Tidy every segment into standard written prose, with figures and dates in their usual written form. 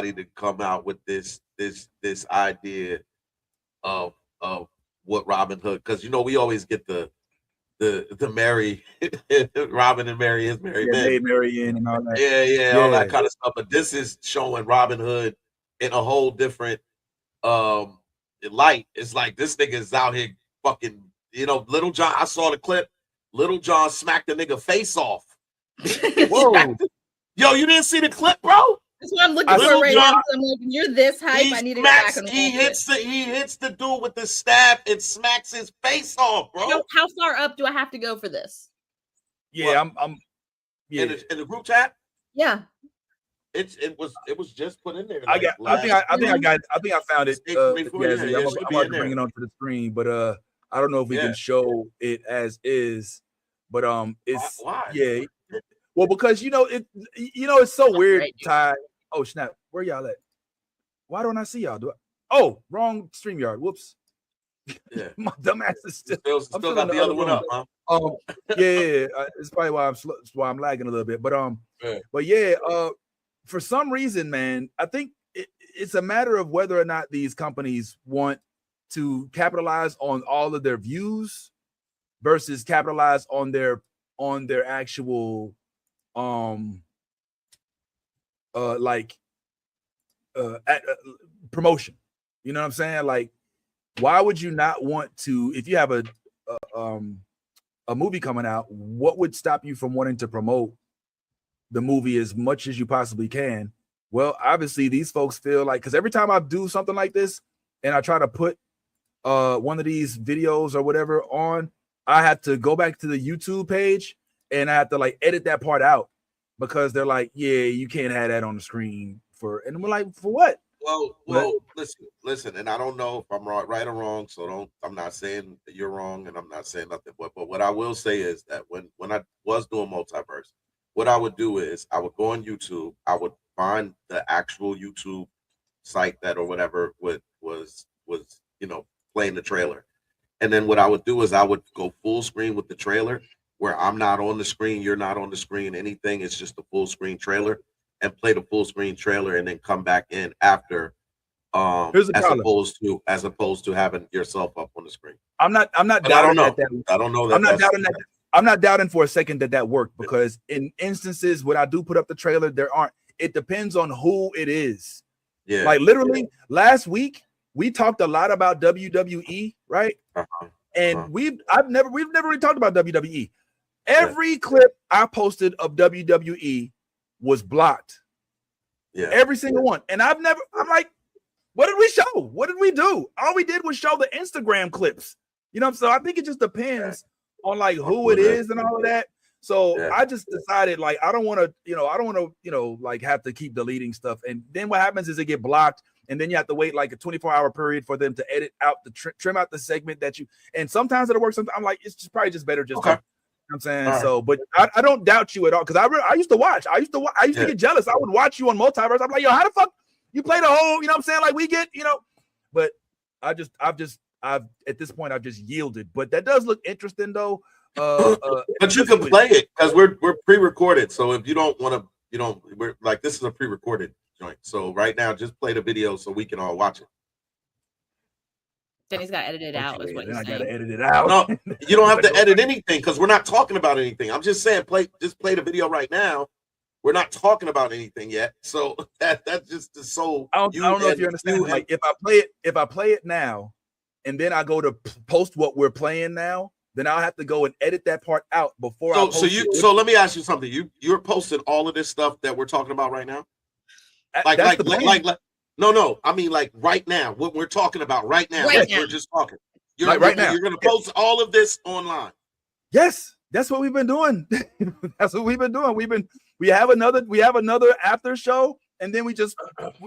to come out with this idea of what Robin Hood, because we always get the Mary Robin and Mary is Mary Men. Marianne and all that. Yeah, all that kind of stuff. But this is showing Robin Hood in a whole different light. It's like this nigga is out here fucking, Little John. I saw the clip. Little John smacked the nigga face off. Whoa. Yo, you didn't see the clip, bro? That's what I'm looking for right now. I'm like, you're this hype. I need to go back and he hits the dude with the stab and smacks his face off, bro. How far up do I have to go for this? Yeah, I'm in the group chat. Yeah, it was just put in there. I think I found it. I'm about to bring it onto the screen, but I don't know if we can show it as is. But it's why? Well, because it's so weird, Ty. Oh snap! Where y'all at? Why don't I see y'all? Wrong StreamYard. Whoops. Yeah, my dumbass is still got the other one up, huh? It's probably why I'm lagging a little bit. But for some reason, man, I think it's a matter of whether or not these companies want to capitalize on all of their views versus capitalize on their actual promotion. You know what I'm saying? Like, why would you not want to, if you have a movie coming out, what would stop you from wanting to promote the movie as much as you possibly can? Well, obviously these folks feel like, because every time I do something like this and I try to put one of these videos or whatever on, I have to go back to the YouTube page and I have to like edit that part out because they're like, yeah, you can't have that on the screen and we're like, for what? Well, listen, and I don't know if I'm right or wrong, so I'm not saying that you're wrong, and I'm not saying nothing. But what I will say is that when I was doing multiverse, what I would do is I would go on YouTube, I would find the actual YouTube site that or whatever was playing the trailer, and then what I would do is I would go full screen with the trailer, where I'm not on the screen, you're not on the screen, anything. It's just a full screen trailer. And play the full screen trailer and then come back in after, as opposed to having yourself up on the screen. I'm not doubting I don't know. that. I don't know that. I'm not doubting for a second that worked, because in instances when I do put up the trailer, it depends on who it is. Yeah. Like literally last week we talked a lot about WWE, right? And we've never really talked about WWE. Every clip I posted of WWE was blocked. Yeah. Every single one. And I'm like, what did we show? What did we do? All we did was show the Instagram clips. So I think it just depends on like who it is and all of that. So I just decided like I don't want to like have to keep deleting stuff. And then what happens is it get blocked, and then you have to wait like a 24-hour period for them to edit out the trim out the segment that you, and sometimes it'll work. Sometimes I'm like, it's just probably just better just to, I'm saying but I don't doubt you at all, because I used to watch. I used to get jealous. I would watch you on Multiverse. I'm like, yo, how the fuck you play the whole? You know what I'm saying? Like we get, But I've at this point I've just yielded. But that does look interesting though. But you can play it because we're pre-recorded. So if you don't want to, we're like, this is a pre-recorded joint. So right now, just play the video so we can all watch it. Then he's got to edit it out. Is what he's saying. I got to edit it out. No, you don't have to edit anything because we're not talking about anything. I'm just saying, play the video right now. We're not talking about anything yet. So that's just so. I don't know if you understand. Like if I play it now, and then I go to post what we're playing now, then I'll have to go and edit that part out before. So let me ask you something. You're posting all of this stuff that we're talking about right now. No. I mean, like right now, what we're talking about right now. We're just talking. Right now, you're going to post all of this online. Yes, that's what we've been doing. That's what we've been doing. We have another after show, and then we just,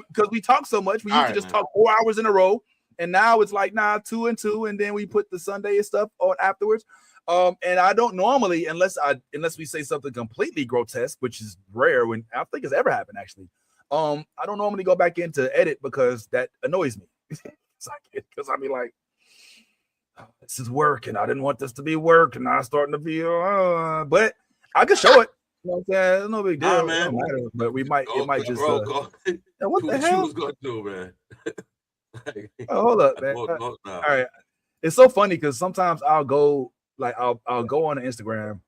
because we talk so much, we used to just talk 4 hours in a row, and now it's like 2 and 2, and then we put the Sunday stuff on afterwards. And I don't normally, unless we say something completely grotesque, which is rare, when I think it's ever happened actually. I don't normally go back in to edit because that annoys me. Because I be like, this is work, and I didn't want this to be work, and now it's starting to be. But I can show it. You know what I'm saying? It's no big deal. Nah, man. It don't matter, but we might. It might just. Bro, what the hell? You was gonna do, man? Hold up, man. All right. It's so funny because sometimes I'll go go on Instagram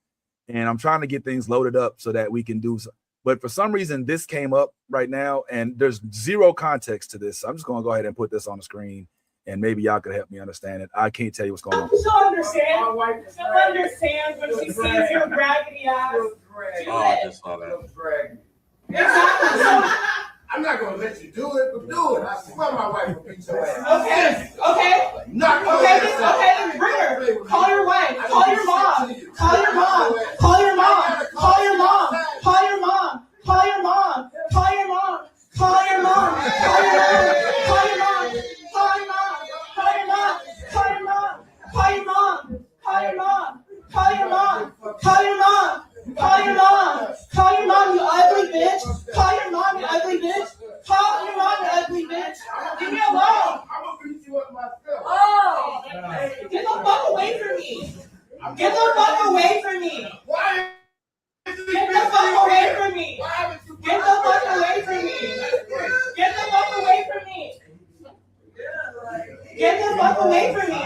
and I'm trying to get things loaded up so that we can do. But for some reason, this came up right now, and there's zero context to this. So I'm just gonna go ahead and put this on the screen. And maybe y'all could help me understand it. I can't tell you what's going on. She'll understand. She'll understand when she sees your raggedy ass. I just saw that. Exactly. I'm not gonna let you do it, but do it. I swear my wife will beat your ass. Okay. Then bring her. Call your wife. Call your mom. Call your mom. Call your mom. Call your mom. Call your mom. Call your mom. Call your mom. Call your mom. Call your mom. Call your mom. Call your mom. Call your mom. Call your mom. Call your mom. Call your mom. Call your mom. Call your mom. Call your mom. Call your mom, you ugly bitch. Call your mom, you ugly bitch. Call your mom, you ugly bitch. Leave me alone. I'm gonna beat you up myself. Oh, get the fuck away from me. Get the fuck away from me. Why? Get the fuck away from me. Get the fuck away from me. Get the fuck away from me. Get the fuck away from me.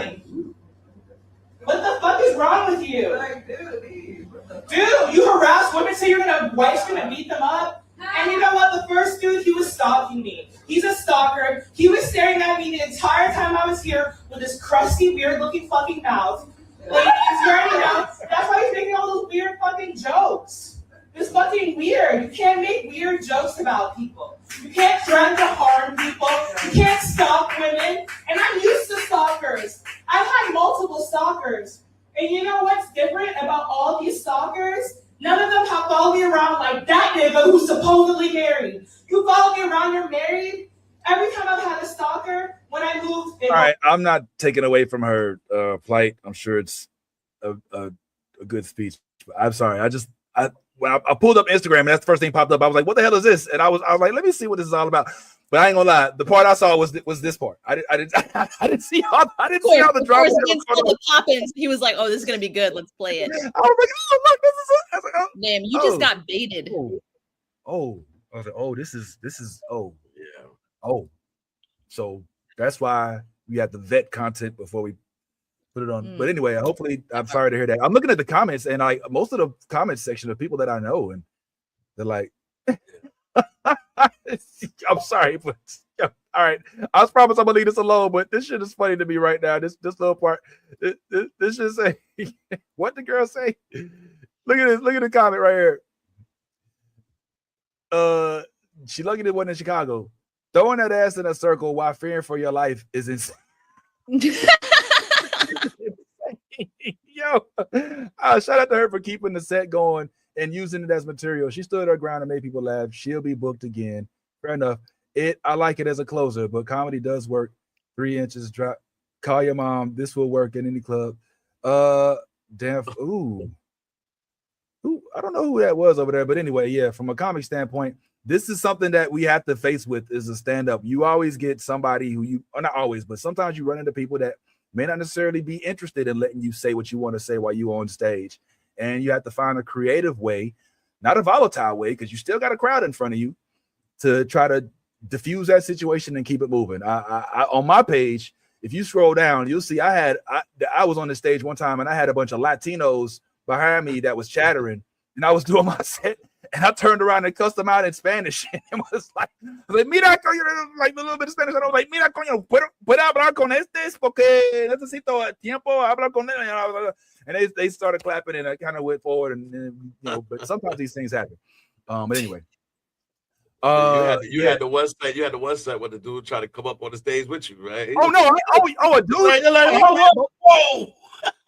What the fuck is wrong with you? Dude, you harass women, so your wife's gonna beat them up? And you know what? The first dude, he was stalking me. He's a stalker. He was staring at me the entire time I was here with his crusty, weird-looking fucking mouth. Like, he's wearing it out. That's why he's making all those weird fucking jokes. It's fucking weird. You can't make weird jokes about people. You can't threaten to harm people. You can't stalk women. And I'm used to stalkers. I've had multiple stalkers. And you know what's different about all these stalkers? None of them have followed me around like that nigga who's supposedly married. You follow me around, you're married. Every time I've had a stalker, when I moved... All right, I'm not taking away from her plight. I'm sure it's a good speech. But I'm sorry. When I pulled up Instagram and that's the first thing popped up, I was like, what the hell is this? And I was like, let me see what this is all about. But I ain't gonna lie, the part I saw was this part. I didn't see all the drama. The pop-ins, he was like, "Oh, this is gonna be good. Let's play it." I was like, "Oh, look, this is." I was like, "Oh, damn, you just got baited." I was like, "Oh, this is oh yeah, oh." So that's why we have to vet content before we put it on. But anyway, hopefully, I'm sorry to hear that. I'm looking at the comments, and like most of the comments section of people that I know, and they're like. I'm sorry, but all right. I was promised I'm gonna leave this alone, but this shit is funny to me right now. This little part. This should say what the girl say. Look at this. Look at the comment right here. She lucky it wasn't in Chicago. Throwing that ass in a circle while fearing for your life is insane. Yo, shout out to her for keeping the set going and using it as material. She stood her ground and made people laugh. She'll be booked again. Fair enough. I like it as a closer, but comedy does work. 3 inches drop. Call your mom. This will work in any club. Damn. Ooh. I don't know who that was over there, but anyway, yeah. From a comic standpoint, this is something that we have to face with is a stand-up. You always get somebody who or not always, but sometimes you run into people that may not necessarily be interested in letting you say what you want to say while you're on stage. And you have to find a creative way, not a volatile way, because you still got a crowd in front of you to try to diffuse that situation and keep it moving. I on my page, if you scroll down, you'll see I was on the stage one time and I had a bunch of Latinos behind me that was chattering, and I was doing my set, and I turned around and cussed them out in Spanish, and was like, mira, coño, like a little bit of Spanish, and I was like, mira, coño, puedo hablar con estes porque necesito tiempo hablar con él. And they started clapping, and I kind of went forward, and but sometimes these things happen. But anyway, you had the one set. You had the one set when the dude tried to come up on the stage with you, right? Oh no! A dude! Right, like, whoa!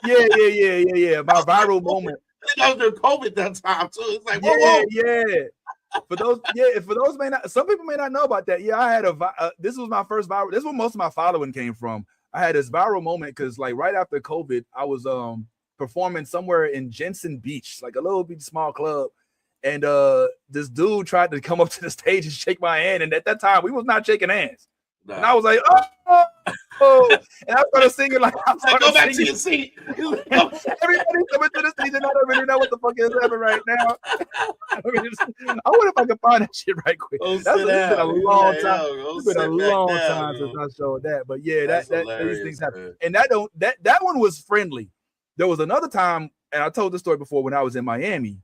Yeah. My viral moment. That was during COVID that time too. It's like whoa. Yeah. For those some people may not know about that. Yeah, I had this was my first viral. This is where most of my following came from. I had this viral moment because like right after COVID, I was performing somewhere in Jensen Beach, like a little bit small club. And this dude tried to come up to the stage and shake my hand. And at that time, we was not shaking hands. Nah. And I was like, oh, Oh, and I started singing like go back to your seat. Everybody coming to the seat and I don't really know what the fuck is happening right now. I wonder if I can find that shit right quick. It's been a long time. It's been a long time since I showed that. But yeah, that these things happen. And that one was friendly. There was another time, and I told this story before when I was in Miami,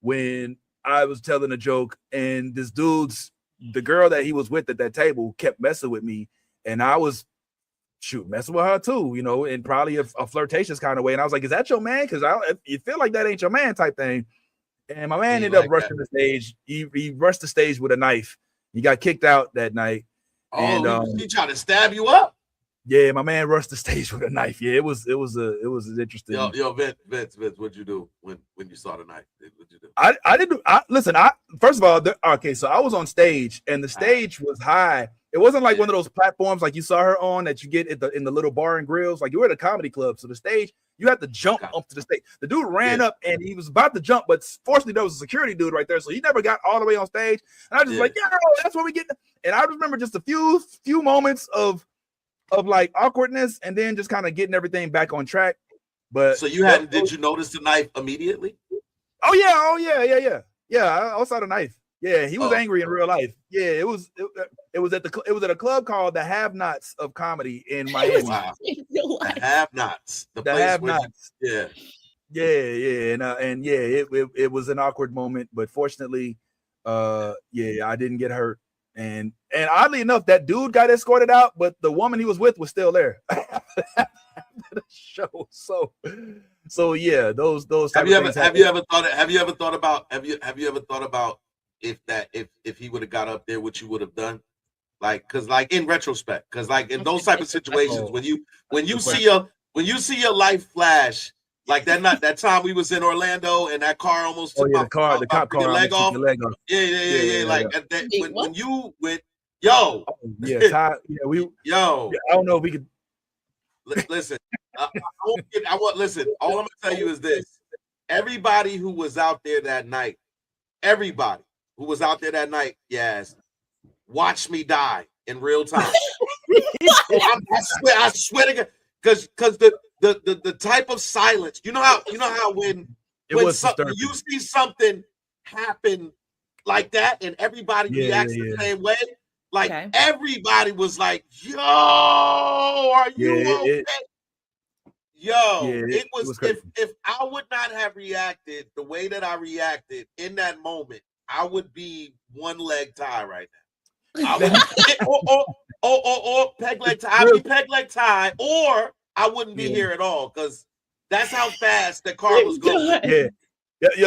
when I was telling a joke, and this the girl that he was with at that table kept messing with me, and I was messing with her too, you know, in probably a flirtatious kind of way. And I was like, "Is that your man?" Because you feel like that ain't your man type thing. And my man ended up rushing the stage. He rushed the stage with a knife. He got kicked out that night. Oh, and he tried to stab you up. Yeah, my man rushed the stage with a knife. Yeah, it was interesting. Yo, Vince, what'd you do when you saw the knife? What'd you do? I didn't. Listen. First of all, okay. So I was on stage, and the stage was high. It wasn't like one of those platforms like you saw her on that you get in the little bar and grills. Like you were at a comedy club, so the stage you had to jump up to the stage. The dude ran up and he was about to jump, but fortunately there was a security dude right there, so he never got all the way on stage. And I was just like, yeah, that's what we get. And I remember just a few moments of like awkwardness, and then just kind of getting everything back on track. But so did you notice the knife immediately? Oh yeah. I saw the knife. Yeah, he was angry in real life. Yeah, it was at a club called the Have Nots of Comedy in Miami. Wow. The Have Nots. The Have Nots. Yeah. And it was an awkward moment, but fortunately, I didn't get hurt. And oddly enough, that dude got escorted out, but the woman he was with was still there after the show. So yeah, those. Have you ever thought about if he would have got up there, what you would have done? Like, cause like in retrospect, cause like in those type of situations, when you see your life flash, like that time we was in Orlando and that car almost took the cop car your leg off. Yeah. Like when you went, yo, I don't know if we could listen. Listen. All I'm gonna tell you is this: everybody who was out there that night, yes, watch me die in real time. I swear to God, because the type of silence, you know how when you see something happen like that and everybody reacts the same way, like everybody was like, "Yo, are you okay?" It was if I would not have reacted the way that I reacted in that moment, I would be one leg tie right now. I would or peg leg tie. I'd be peg leg tie, or I wouldn't be here at all, because that's how fast the car was going. Yeah.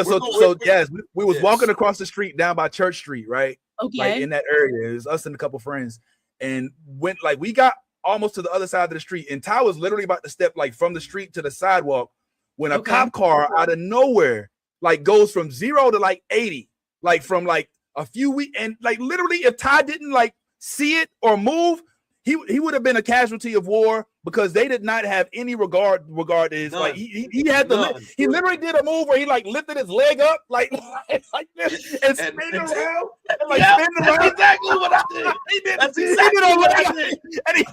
So yes, we was walking across the street down by Church Street, right? Okay. Like in that area, it was us and a couple friends, and we got almost to the other side of the street, and Ty was literally about to step like from the street to the sidewalk when a cop car out of nowhere like goes from 0 to like 80, like from like a few weeks, and like literally if Ty didn't like see it or move, he would have been a casualty of war, because they did not have any regard to his like he had to he literally did a move where he like lifted his leg up like this and spin around and like spin around. That's exactly what I did. That's exactly what I did. And if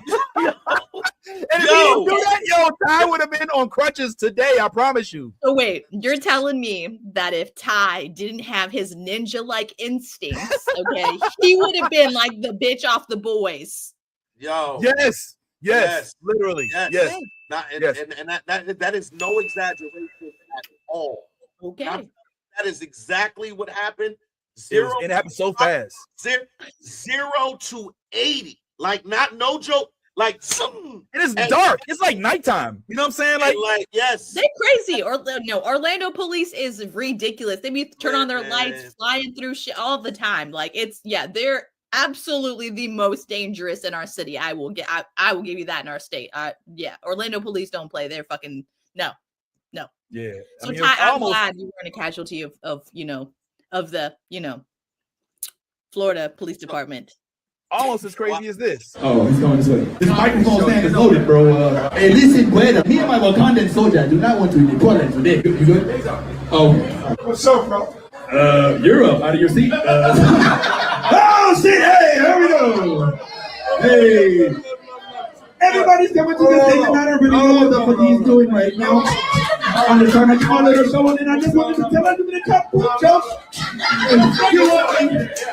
he didn't do that, Ty would have been on crutches today, I promise you. So wait, you're telling me that if Ty didn't have his ninja-like instincts, okay, he would have been like the bitch off The Boys. Yo. Yes, literally. Yes. And that is no exaggeration at all. Okay. That is exactly what happened. It happened so fast. 0 to 80. Like, no joke. Like, it is dark. It's like nighttime. You know what I'm saying? Like yes. They're crazy. Orlando police is ridiculous. They be turn on their lights, flying through shit all the time. Like, they're absolutely the most dangerous in our city. I will give you that in our state. Orlando police don't play. They're fucking no. Yeah. So I'm glad you weren't a casualty of the Florida Police Department. Almost as crazy as this. Oh, he's going this way. This microphone stand is loaded, bro. Hey, listen, brother. Me and my Wakandan soldier do not want to be Portland today. You good? Oh. What's up, bro? You're up out of your seat. Oh shit! Hey, there we go. Hey. Everybody's coming to this thing and I don't really know what he's doing right now. I'm just trying to call it a show and I just wanted to tell him to cut jokes.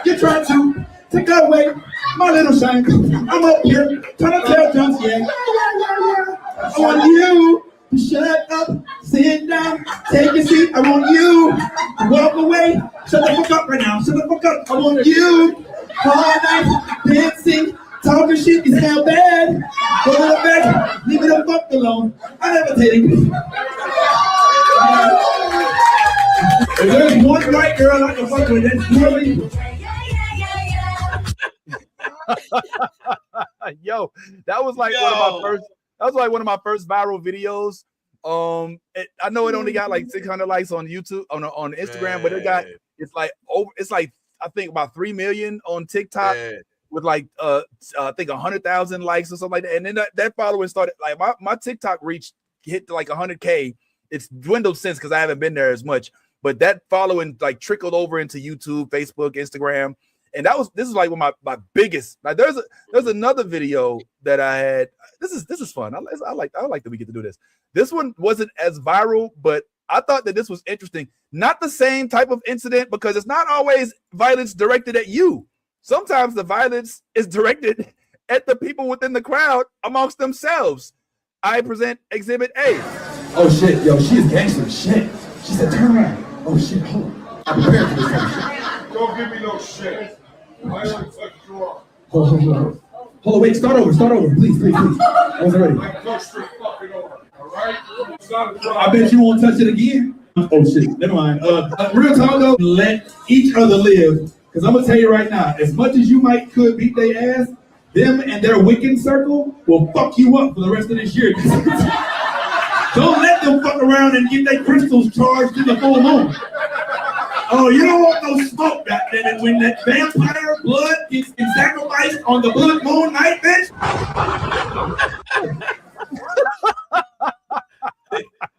You're trying to take away my little shine. I'm up here trying to tell jokes, yeah. I want you to shut up, sit down, take a seat. I want you to walk away. Shut the fuck up right now. Shut the fuck up. I want you all night dancing, talking shit is hell bad. Go to the back, leave me the fuck alone. I never take it. If there's one white girl I can fuck with, that's really. Yo, that was like one of my first. That was like one of my first viral videos. I know it only got like 600 likes on YouTube on Instagram, but it's like I think about 3 million on TikTok with like I think 100,000 likes or something like that. And then that following started like my TikTok reach hit like 100K. It's dwindled since because I haven't been there as much. But that following like trickled over into YouTube, Facebook, Instagram. And this is like one of my biggest. Like there's another video that I had. This is fun. I like that we get to do this. This one wasn't as viral, but I thought that this was interesting. Not the same type of incident because it's not always violence directed at you. Sometimes the violence is directed at the people within the crowd amongst themselves. I present Exhibit A. Oh shit, yo, she is gangster shit. She said, turn around. Oh shit, hold on. I'm prepared for this kind of shit. Don't give me no shit. I only touched you off. Hold on, wait, start over, please. I wasn't ready. I touched your fucking over, all right? It's not a problem. I bet you won't touch it again. Oh shit, never mind. Real talk though, let each other live. Because I'm gonna tell you right now, as much as you could beat their ass, them and their Wiccan circle will fuck you up for the rest of this year. Don't let them fuck around and get their crystals charged in the full moon. Oh, you don't want no smoke back then. When that vampire blood gets sacrificed on the blood moon night, bitch.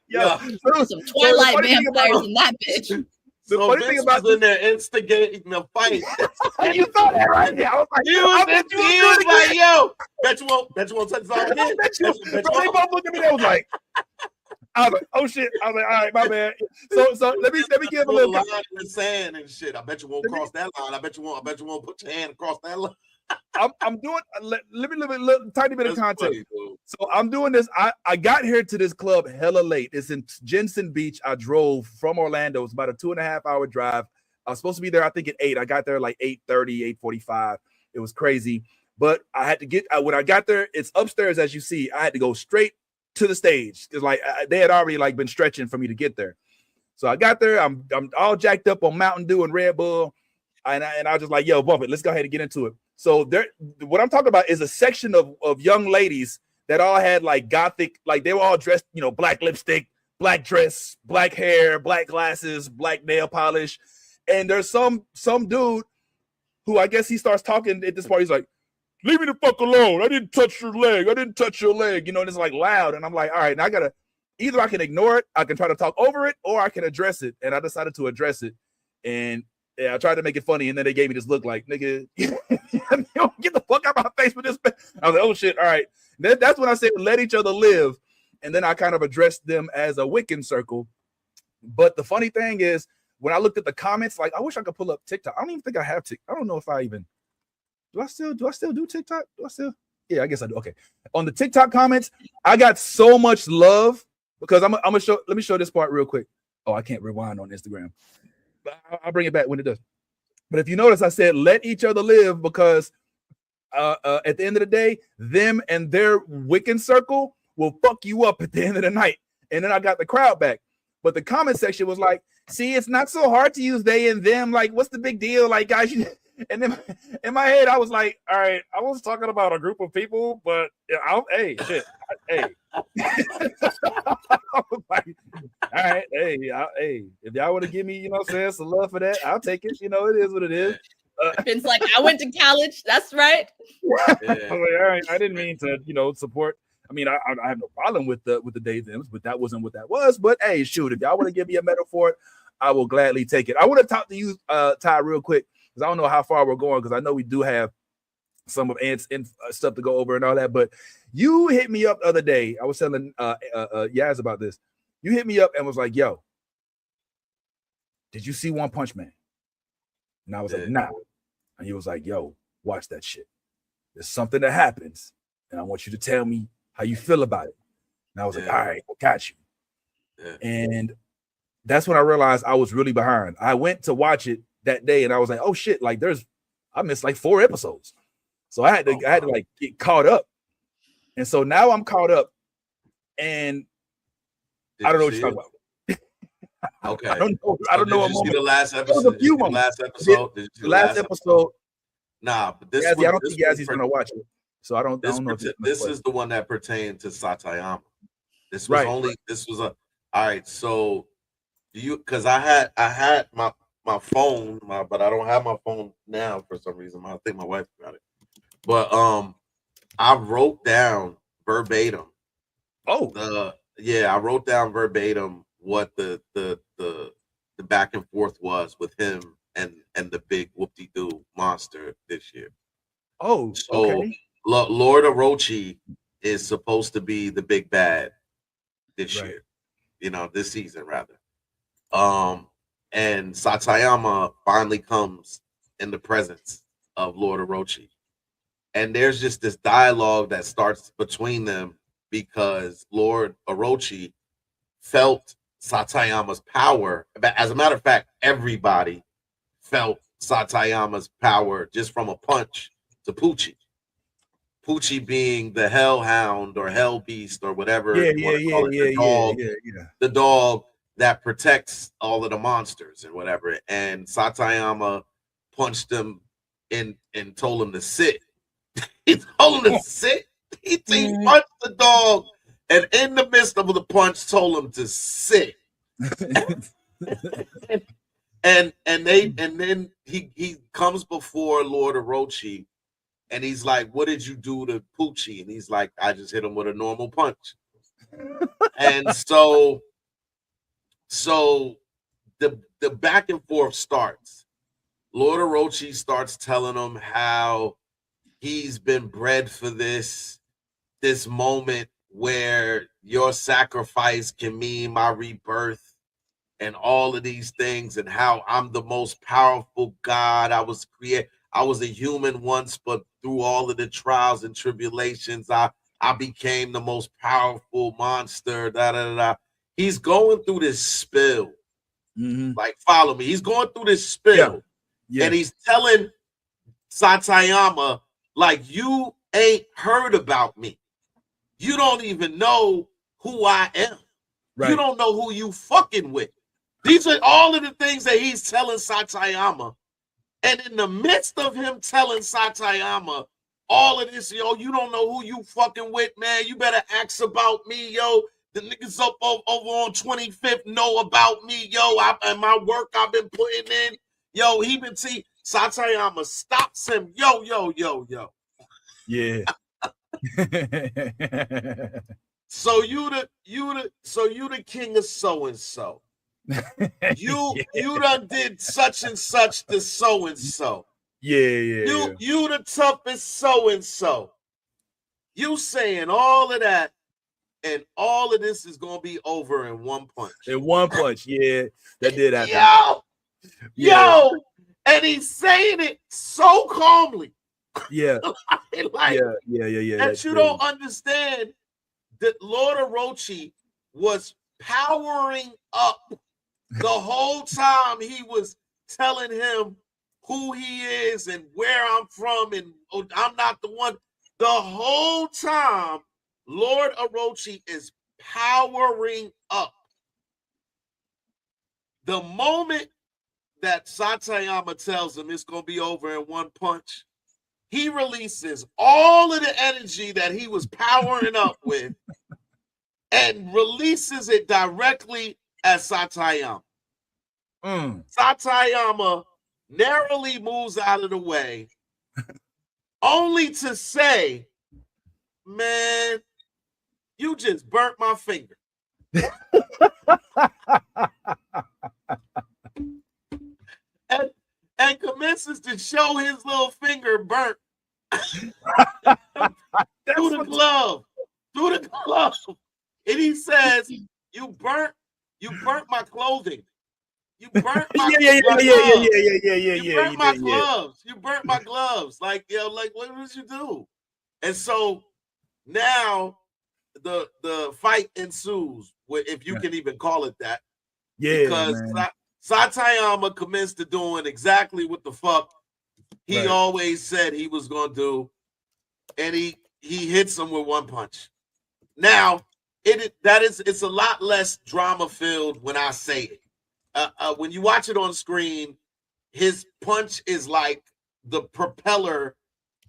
Yo, some Twilight vampires in that bitch. The funny thing about in there instigating the fight. You saw that right there. I was like, he was like, yo, bet you won't touch something again. So they both looked at me. They was like, I was like, oh shit. I was like, all right, my bad. So let me give a little line in the sand and shit. I bet you won't cross that line. I bet you won't put your hand across that line. I'm doing. Let me live a little tiny bit of context. So I'm doing this. I got here to this club hella late. It's in Jensen Beach. I drove from Orlando. It's about a 2.5 hour drive. I was supposed to be there, I think, at 8. I got there like 8:30, 8:45. It was crazy. But I had to get when I got there. It's upstairs, as you see. I had to go straight to the stage because like they had already like been stretching for me to get there. So I got there. I'm all jacked up on Mountain Dew and Red Bull, and I was just like, yo, bump it. Let's go ahead and get into it. So there, what I'm talking about is a section of young ladies that all had like gothic, like they were all dressed, black lipstick, black dress, black hair, black glasses, black nail polish. And there's some dude who I guess he starts talking at this part. He's like, leave me the fuck alone. I didn't touch your leg. And it's like loud. And I'm like, all right, now either I can ignore it, I can try to talk over it, or I can address it. And I decided to address it. And yeah, I tried to make it funny, and then they gave me this look like, nigga, get the fuck out of my face with this. I was like, oh shit, all right. That's when I said let each other live, and then I kind of addressed them as a Wiccan circle. But the funny thing is, when I looked at the comments, like I wish I could pull up TikTok. I don't even think I have TikTok. I don't know if I even do. I still do TikTok? Yeah, I guess I do. Okay, on the TikTok comments, I got so much love because I'm gonna show. Let me show this part real quick. Oh, I can't rewind on Instagram. I'll bring it back when it does. But if you notice, I said let each other live because at the end of the day, them and their Wiccan circle will fuck you up at the end of the night. And then I got the crowd back. But the comment section was like, see, it's not so hard to use they and them. Like, what's the big deal? Like, guys, and then in my head, I was like, all right, I was talking about a group of people, but hey. I was like, all right, hey, if y'all want to give me, some love for that, I'll take it. It is what it is. It's like I went to college. That's right. Yeah. I was like, all right, I didn't mean to, support. I mean, I have no problem with the they thems, but that wasn't what that was. But hey, shoot, if y'all want to give me a medal for it, I will gladly take it. I want to talk to you, Ty, real quick, because I don't know how far we're going, because I know we do have some of Ant's stuff to go over and all that. But you hit me up the other day. I was telling Yaz about this. You hit me up and was like, "Yo, did you see One Punch Man?" And I was like, "Nah." And he was like, "Yo, watch that shit. There's something that happens, and I want you to tell me how you feel about it." And I was like, "All right, I got you." And that's when I realized I was really behind. I went to watch it that day, and I was like, "Oh shit!" Like, I missed like 4 episodes, so I had to like get caught up. And so now I'm caught up, and I don't know what you're talking about. Okay. I don't know. Did you see the last episode? There was a few moments. The last episode? Nah, but this Yazzie, one, I don't think Yazzie's gonna watch it, so I don't know. This is the one that pertained to Saitama. This was all right. So do you? Because I had my phone, but I don't have my phone now for some reason. I think my wife got it. But I wrote down verbatim. I wrote down verbatim what the back and forth was with him and the big whoop-de-doo monster this year. Oh, so okay. Lord Orochi is supposed to be the big bad this year, this season rather. And Saitama finally comes in the presence of Lord Orochi. And there's just this dialogue that starts between them because Lord Orochi felt Saitama's power. As a matter of fact, everybody felt Saitama's power just from a punch to Poochie. Poochie being the hellhound or hell beast or whatever the dog that protects all of the monsters and whatever. And Saitama punched him and told him to sit. He told him to sit. He punched the dog, and in the midst of the punch, told him to sit. and then he comes before Lord Orochi, and he's like, "What did you do to Poochie?" And he's like, "I just hit him with a normal punch." And so the back and forth starts. Lord Orochi starts telling him how he's been bred for this moment where your sacrifice can mean my rebirth and all of these things, and how I'm the most powerful God. I was a human once, but through all of the trials and tribulations, I became the most powerful monster. He's going through this spill. Like, follow me. He's going through this spill. And he's telling Saitama, like, you ain't heard about me. You don't even know who I am. You don't know who you fucking with. These are all of the things that he's telling Saitama. And in the midst of him telling Saitama all of this, yo, you don't know who you fucking with, man. You better ask about me, yo. The niggas up over on 25th know about me, yo. And my work I've been putting in. Yo, he been Saitama stops him. Yo. Yeah. So you the king of so and so. You done did such and such to so and so. Yeah. You the toughest so and so. You saying all of that, and all of this is gonna be over in one punch. In one punch, yeah, that did happen. Yo, and he's saying it so calmly. Yeah. Like, that you don't understand that Lord Orochi was powering up the whole time. He was telling him who he is and where I'm from, and I'm not the one. The whole time, Lord Orochi is powering up. The moment that Saitama tells him it's going to be over in one punch, he releases all of the energy that he was powering up with and releases it directly at Saitama. Saitama narrowly moves out of the way, only to say, man, you just burnt my finger. and commences to show his little finger burnt through the glove, and he says, "You burnt my clothing. You burnt my gloves. You burnt my gloves. Like, like what did you do?" And so now the fight ensues, if you can even call it that. Yeah, because Saitama commits to doing exactly what the fuck he always said he was gonna do, and he hits him with one punch. Now it's a lot less drama filled when I say it. When you watch it on screen, his punch is like the propeller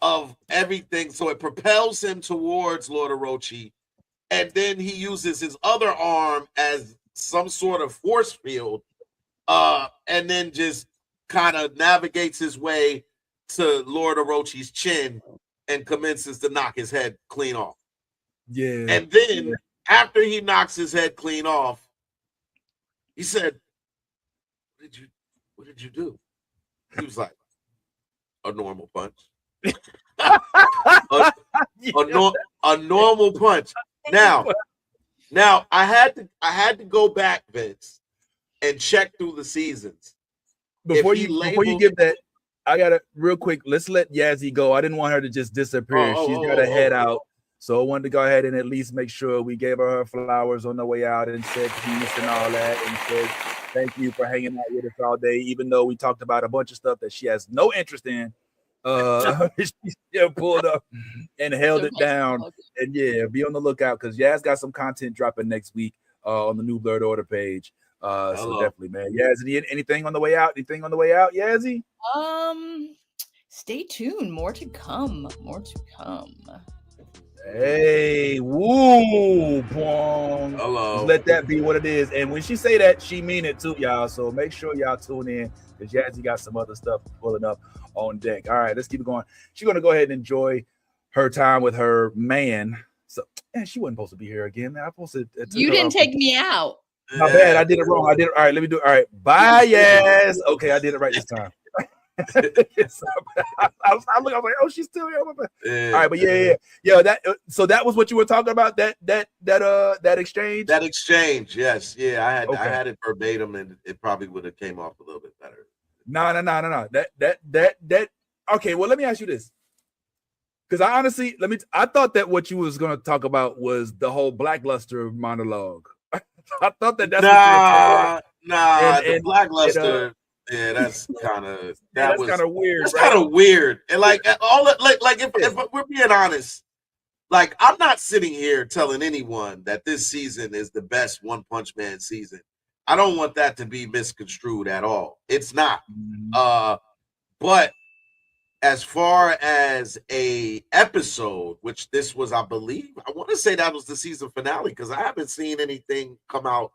of everything, so it propels him towards Lord Orochi, and then he uses his other arm as some sort of force field, and then just kind of navigates his way to Lord Orochi's chin and commences to knock his head clean off. Yeah. And then after he knocks his head clean off, he said, what did you do? He was like, a normal punch. a normal punch. Now I had to go back, Vince, and check through the seasons. Before you give that, I gotta real quick. Let's let Yazzie go. I didn't want her to just disappear. She's got to head out, so I wanted to go ahead and at least make sure we gave her flowers on the way out and said peace and all that, and said thank you for hanging out with us all day, even though we talked about a bunch of stuff that she has no interest in. She still pulled up and held it down, and be on the lookout because Yaz got some content dropping next week on the new Blurred Order page. So definitely, man. Yazzie, anything on the way out? Anything on the way out, Yazzie? Stay tuned. More to come. Hey, woo, Pong. Hello. Just let that be what it is. And when she say that, she mean it too, y'all. So make sure y'all tune in because Yazzie got some other stuff pulling up on deck. All right, let's keep it going. She's gonna go ahead and enjoy her time with her man. So, she wasn't supposed to be here again. Man, I posted. You didn't take me out. My bad. I did it wrong. All right, let me do it. All right, bye, yes. Okay, I did it right this time. I was like, oh, she's still here. All right, but so that was what you were talking about. That exchange. That exchange, yes, I had it verbatim, and it probably would have came off a little bit better. No. That. Okay, well, let me ask you this, because I thought that what you was gonna talk about was the whole Blackluster monologue. I thought that's the Blackluster. That's kind of weird. That's kind of weird. And like if we're being honest, like I'm not sitting here telling anyone that this season is the best One Punch Man season. I don't want that to be misconstrued at all. It's not. But as far as a episode, which this was, I believe, I want to say that was the season finale because I haven't seen anything come out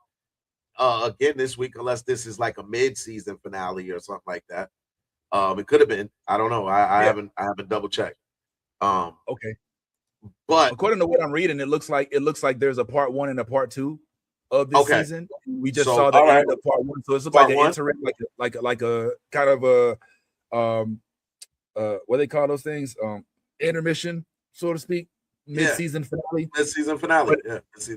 again this week, unless this is like a mid-season finale or something like that. It could have been. I don't know. I haven't double checked. Okay. But according to what I'm reading, it looks like there's a part 1 and a part 2 of this season. We just saw the end of part 1, so it's like an interim, like a kind of a what they call those things, intermission, so to speak. Mid-season finale.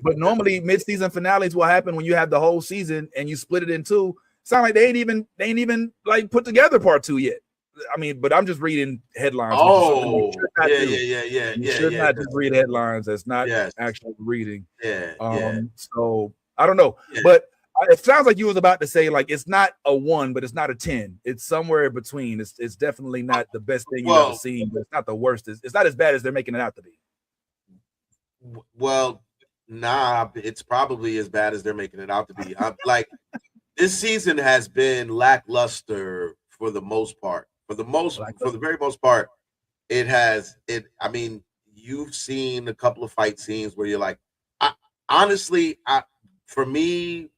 But normally mid-season finales will happen when you have the whole season and you split it in two. Sound like they ain't even like put together part 2 yet. I mean, but I'm just reading headlines. You should not just read headlines. That's not actual reading. So I don't know, but it sounds like you was about to say like it's not a 1, but it's not a 10. It's somewhere in between. It's definitely not the best thing you've ever seen, but it's not the worst. It's not as bad as they're making it out to be. Well, nah, it's probably as bad as they're making it out to be. Like this season has been lackluster for the most part. For the very most part, it has. I mean, you've seen a couple of fight scenes where you're like, honestly, for me,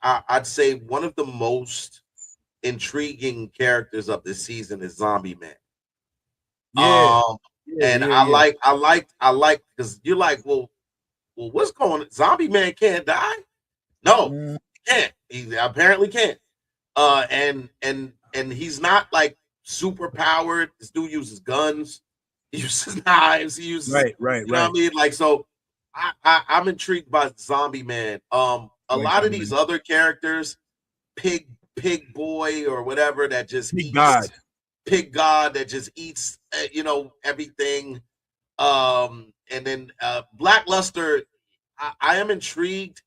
I'd say one of the most intriguing characters of this season is Zombie Man. I like because you're like, well, what's going on? Zombie Man can't die? No, he can't. He apparently can't. And he's not like super powered. This dude uses guns. He uses knives. He uses right. You know what I mean? Like, so I'm intrigued by Zombie Man. A lot of these other characters, Pig Boy or whatever, that just Pig eats God. Pig God that just eats everything. And then Blackluster, I am intrigued.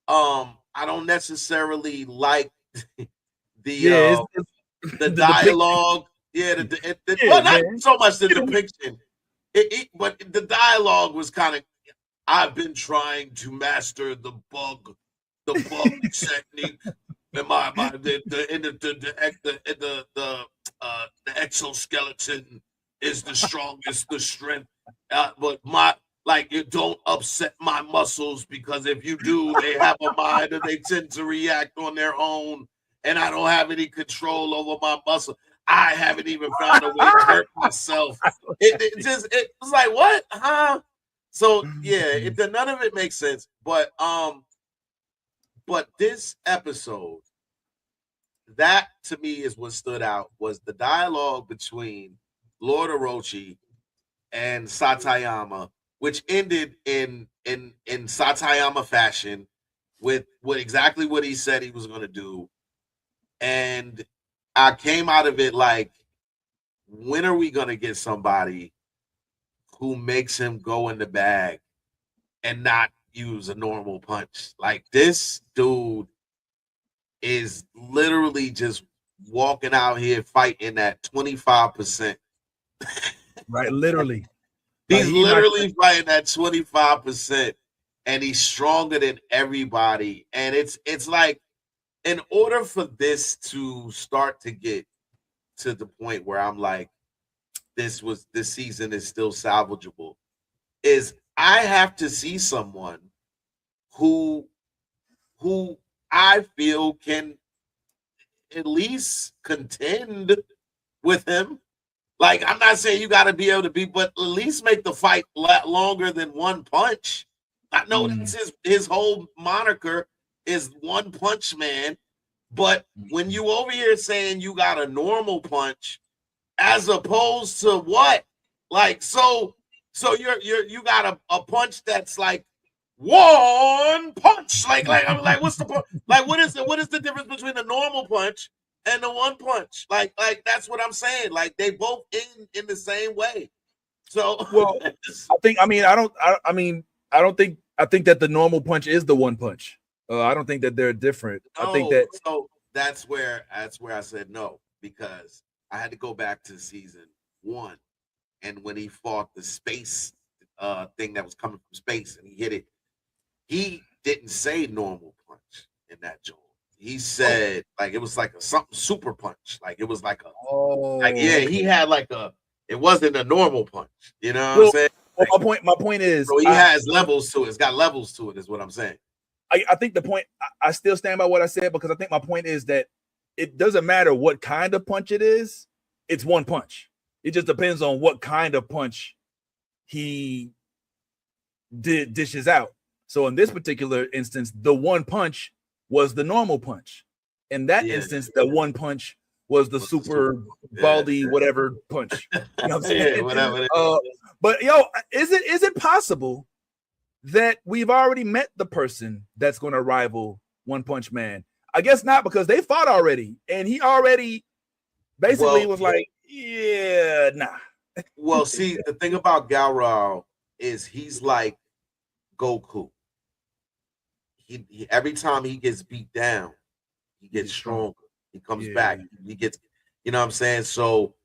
I don't necessarily like the dialogue. Well, not so much the depiction. But the dialogue was kind of. I've been trying to master the bug technique. And the exoskeleton is the strongest, the strength. But you don't upset my muscles, because if you do, they have a mind and they tend to react on their own. And I don't have any control over my muscle. I haven't even found a way to hurt myself. It was like, what? Huh? So yeah, none of it makes sense. But this episode, that to me is what stood out, was the dialogue between Lord Orochi and Saitama, which ended in Saitama fashion with exactly what he said he was going to do. And I came out of it like, when are we going to get somebody who makes him go in the bag and not use a normal punch? Like, this dude is literally just walking out here fighting at 25%. Right, literally. He's literally fighting at 25%, and he's stronger than everybody. And it's like, in order for this to start to get to the point where I'm like, this season is still salvageable, is I have to see someone who I feel can at least contend with him. Like, I'm not saying you got to be able to be, but at least make the fight longer than one punch. I know that's his whole moniker is One Punch Man. But when you over here saying you got a normal punch, as opposed to what? Like, so you got a punch that's like one punch. Like I'm like, what's the point? Like, what is the difference between a normal punch and the one punch? Like that's what I'm saying. Like, they both end in the same way. So, well, I think that the normal punch is the one punch. I don't think that they're different. No, I think that, so that's where I said no, because I had to go back to season 1, and when he fought the space thing that was coming from space and he hit it, he didn't say normal punch in that joint. He said like it was like something super punch. Like it was like he had like it wasn't a normal punch. You know what I'm saying? Well, my point is, so he has levels to it. It's got levels to it, is what I'm saying. I think the point, I still stand by what I said, because I think my point is that it doesn't matter what kind of punch it is. It's one punch. It just depends on what kind of punch he dishes out. So in this particular instance, the one punch was the normal punch. In that instance, the one punch was the super Baldy whatever punch. You know what I'm saying? Whatever. But is it possible that we've already met the person that's going to rival One Punch Man? I guess not, because they fought already, and he already basically was like, yeah, nah. Well, see, the thing about Gaoral is he's like Goku. He every time he gets beat down, he gets stronger. He comes back. He gets, you know what I'm saying? So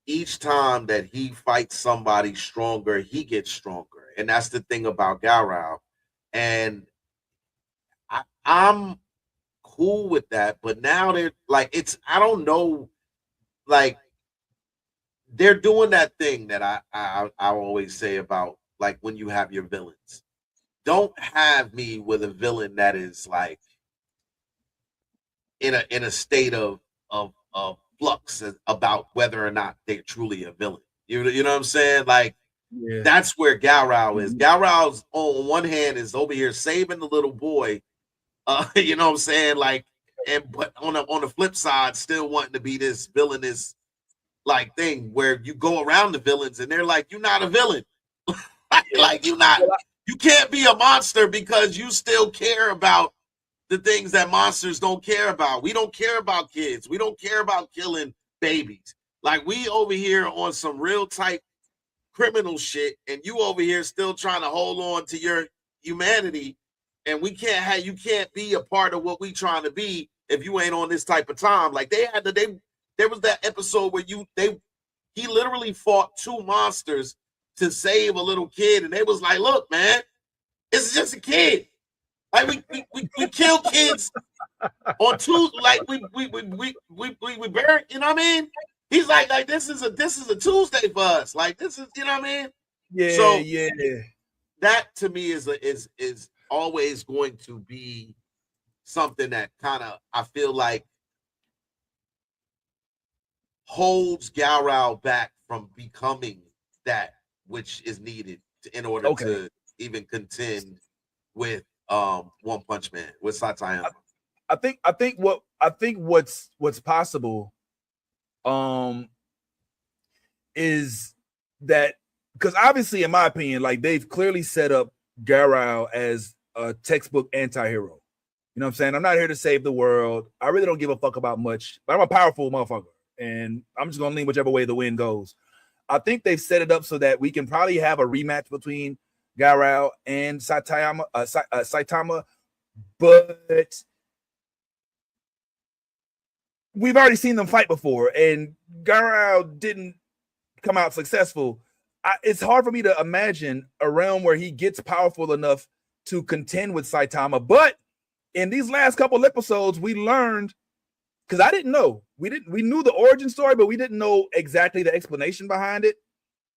each time that he fights somebody stronger, he gets stronger. And that's the thing about Gaoral. And I'm cool with that. But now they're like, I don't know, like, they're doing that thing that I always say about, like, when you have your villains. Don't have me with a villain that is like in a state of flux about whether or not they're truly a villain. You know what I'm saying? Like, that's where Gaoral is. Gaoral's on one hand is over here saving the little boy, you know what I'm saying? Like, but on the flip side, still wanting to be this villainous like thing where you go around the villains and they're like, you're not a villain. Like you can't be a monster because you still care about the things that monsters don't care about. We don't care about kids. We don't care about killing babies. Like we over here on some real type criminal shit, and you over here still trying to hold on to your humanity, and you can't be a part of what we trying to be if you ain't on this type of time. Like there was that episode where he literally fought 2 monsters to save a little kid, and they was like, look, man, it's just a kid. Like we kill kids on 2, like we bury, you know what I mean? He's like this is a Tuesday for us. Like this is, you know what I mean? Yeah. So yeah. That to me is always going to be something that kind of I feel like holds Garou back from becoming that which is needed in order to even contend with One Punch Man, with Saitama. I think what's possible is that, because obviously in my opinion, like they've clearly set up Garou as a textbook anti-hero. You know what I'm saying? I'm not here to save the world. I really don't give a fuck about much, but I'm a powerful motherfucker, and I'm just gonna lean whichever way the wind goes. I think they've set it up so that we can probably have a rematch between Garou and Saitama, but we've already seen them fight before, and Garou didn't come out successful. It's hard for me to imagine a realm where he gets powerful enough to contend with Saitama. But in these last couple episodes, we learned, because I didn't know, we knew the origin story, but we didn't know exactly the explanation behind it.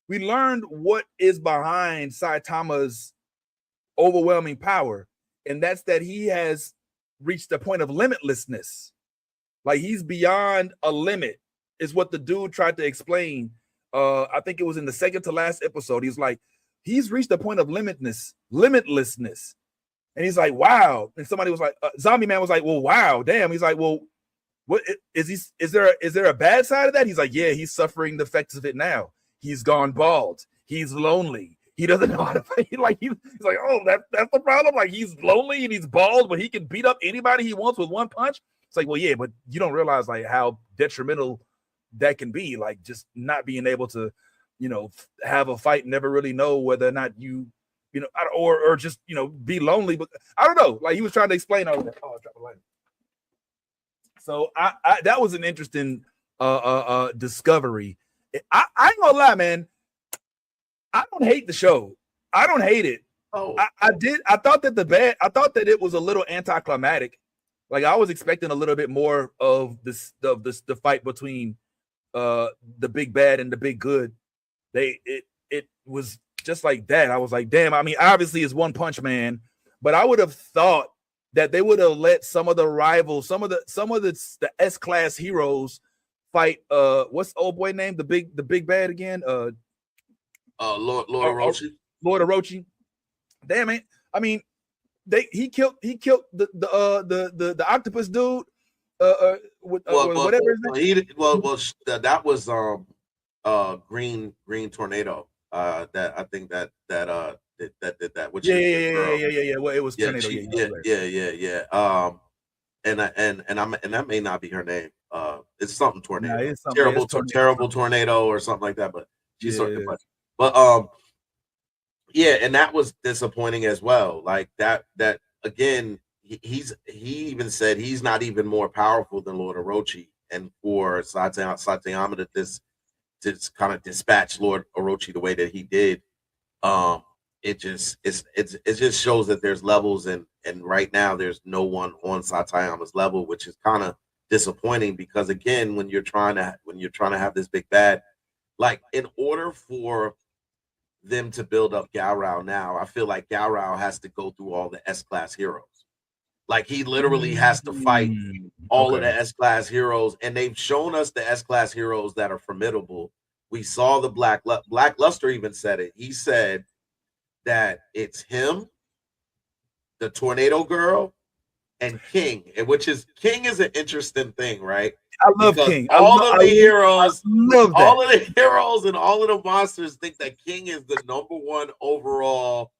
We learned what is behind Saitama's overwhelming power, and that's that he has reached a point of limitlessness. Like he's beyond a limit, is what the dude tried to explain. I think it was in the second to last episode. He's like, he's reached a point of limitlessness. And he's like, wow. And somebody was like, Zombie Man was like, well, wow, damn. He's like, well, what is there a bad side of that? He's like, yeah, he's suffering the effects of it now. He's gone bald. He's lonely. He doesn't know how to fight. Like he's like, oh, that's the problem. Like he's lonely and he's bald, but he can beat up anybody he wants with one punch. It's like, well, yeah, but you don't realize like how detrimental that can be. Like just not being able to, you know, have a fight and never really know whether or not you know, or just, you know, be lonely. But I don't know. Like he was trying to explain all of that. Oh, I dropped a line. So I that was an interesting discovery. I ain't gonna lie, man. I don't hate the show. I don't hate it. Oh, I thought that it was a little anticlimactic. Like I was expecting a little bit more of the fight between the big bad and the big good. It was just like that. I was like, damn. I mean, obviously it's One Punch Man, but I would have thought that they would have let some of the rivals, some of the S-class heroes fight. What's the old boy name? The big bad again? Lord Orochi. Lord Orochi. Damn it. I mean, he killed the octopus dude. Whatever his name. That was Green Tornado. That I think that did that. Which yeah. Well, it was Tornado. Yeah. And that may not be her name. It's something Tornado. It's something, terrible tornado or something like that. But she's sort of. But yeah, and that was disappointing as well. Like that again, he even said he's not even more powerful than Lord Orochi, and for Saitama to kind of dispatch Lord Orochi the way that he did, it just shows that there's levels, and right now there's no one on Saitama's level, which is kind of disappointing, because again, when you're trying to have this big bad, like in order for them to build up Garou now, I feel like Garou has to go through all the S-class heroes. Like he literally has to fight all of the S-class heroes, and they've shown us the S-class heroes that are formidable. We saw the Black Luster even said it. He said that it's him, the Tornado Girl, and King, which is King is an interesting thing, right? I love Because King. all of the heroes and all of the monsters think that King is the #1 overall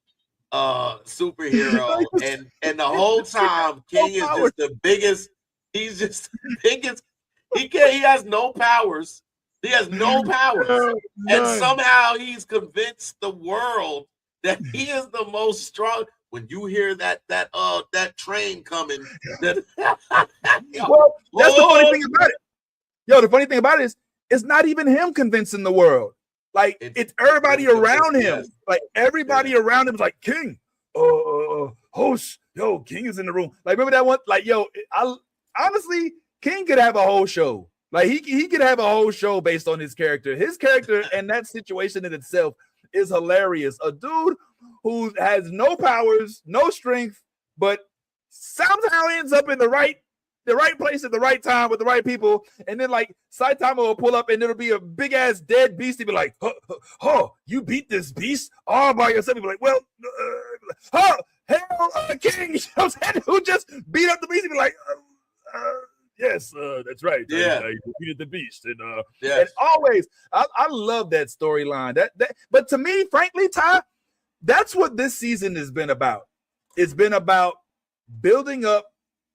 superhero, and the whole time King is just the biggest. He's just the biggest. He has no powers. He has no powers, and somehow he's convinced the world that he is the most strong. When you hear that train coming, well, that's the funny thing about it. Yo, the funny thing about it is it's not even him convincing the world. Like it's everybody around him. Yes. Like everybody around him is like, King, host, yo, King is in the room. Like remember that one? Like, yo, honestly, King could have a whole show. Like he could have a whole show based on his character. His character and that situation in itself is hilarious. A dude who has no powers, no strength, but somehow ends up in the right place at the right time with the right people. And then like Saitama will pull up and it'll be a big ass dead beast. He'll be like, you beat this beast all by yourself. He'll be like, well, King, you know what I'm saying? Who just beat up the beast? He'll be like, yes, that's right. Yeah, I defeated the beast, and and always, I love that storyline. That, but to me, frankly, Ty, that's what this season has been about. It's been about building up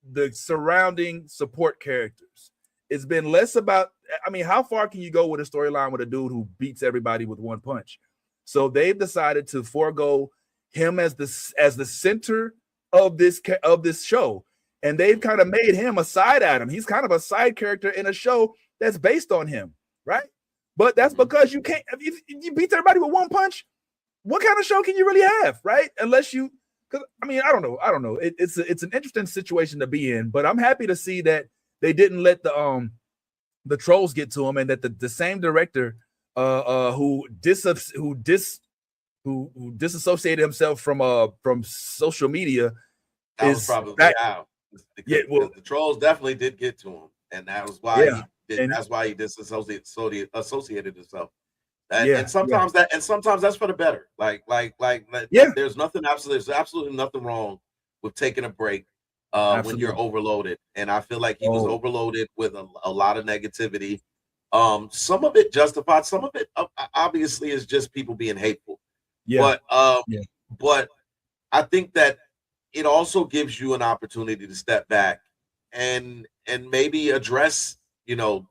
the surrounding support characters. It's been less about. I mean, how far can you go with a storyline with a dude who beats everybody with one punch? So they've decided to forego him as the center of this show. And they've kind of made him a side Adam. He's kind of a side character in a show that's based on him, right? But that's because you can't. If you beat everybody with one punch, what kind of show can you really have, right? Unless you, because I mean, I don't know. It's an interesting situation to be in. But I'm happy to see that they didn't let the trolls get to him, and that the same director who disassociated himself from social media that was probably how. Because the trolls definitely did get to him, and that was why that's why he disassociated himself. And sometimes that's for the better. There's absolutely nothing wrong with taking a break when you're overloaded. And I feel like he was overloaded with a lot of negativity. Some of it justified, some of it obviously is just people being hateful. But I think that it also gives you an opportunity to step back and maybe address,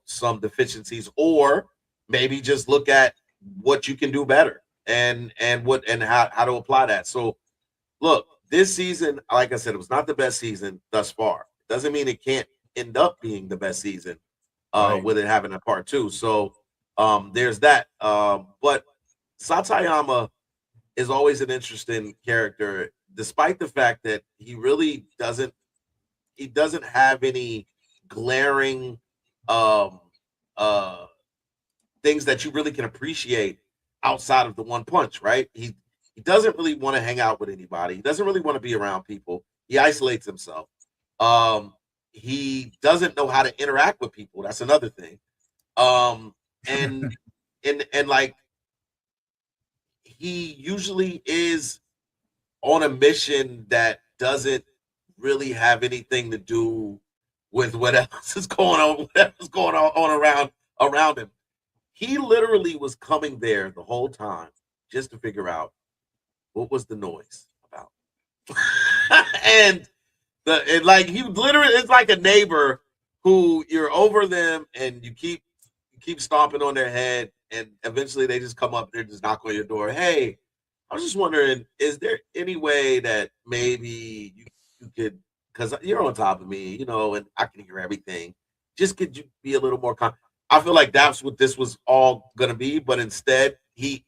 some deficiencies, or maybe just look at what you can do better and how to apply that. So look, this season, like I said, it was not the best season thus far. Doesn't mean it can't end up being the best season with it having a part 2. So there's that. But Saitama is always an interesting character, despite the fact that he really doesn't have any glaring things that you really can appreciate outside of the one punch, right? He doesn't really want to hang out with anybody. He doesn't really want to be around people. He isolates himself. He doesn't know how to interact with people. That's another thing. And like, he usually is on a mission that doesn't really have anything to do with what else is going on around him. He literally was coming there the whole time just to figure out what was the noise about. and he literally, it's like a neighbor who you're over them and you keep stomping on their head, and eventually they just come up and they just knock on your door. Hey, I was just wondering, is there any way that maybe you could, because you're on top of me, and I can hear everything. Just could you be a little more I feel like that's what this was all gonna be, but instead he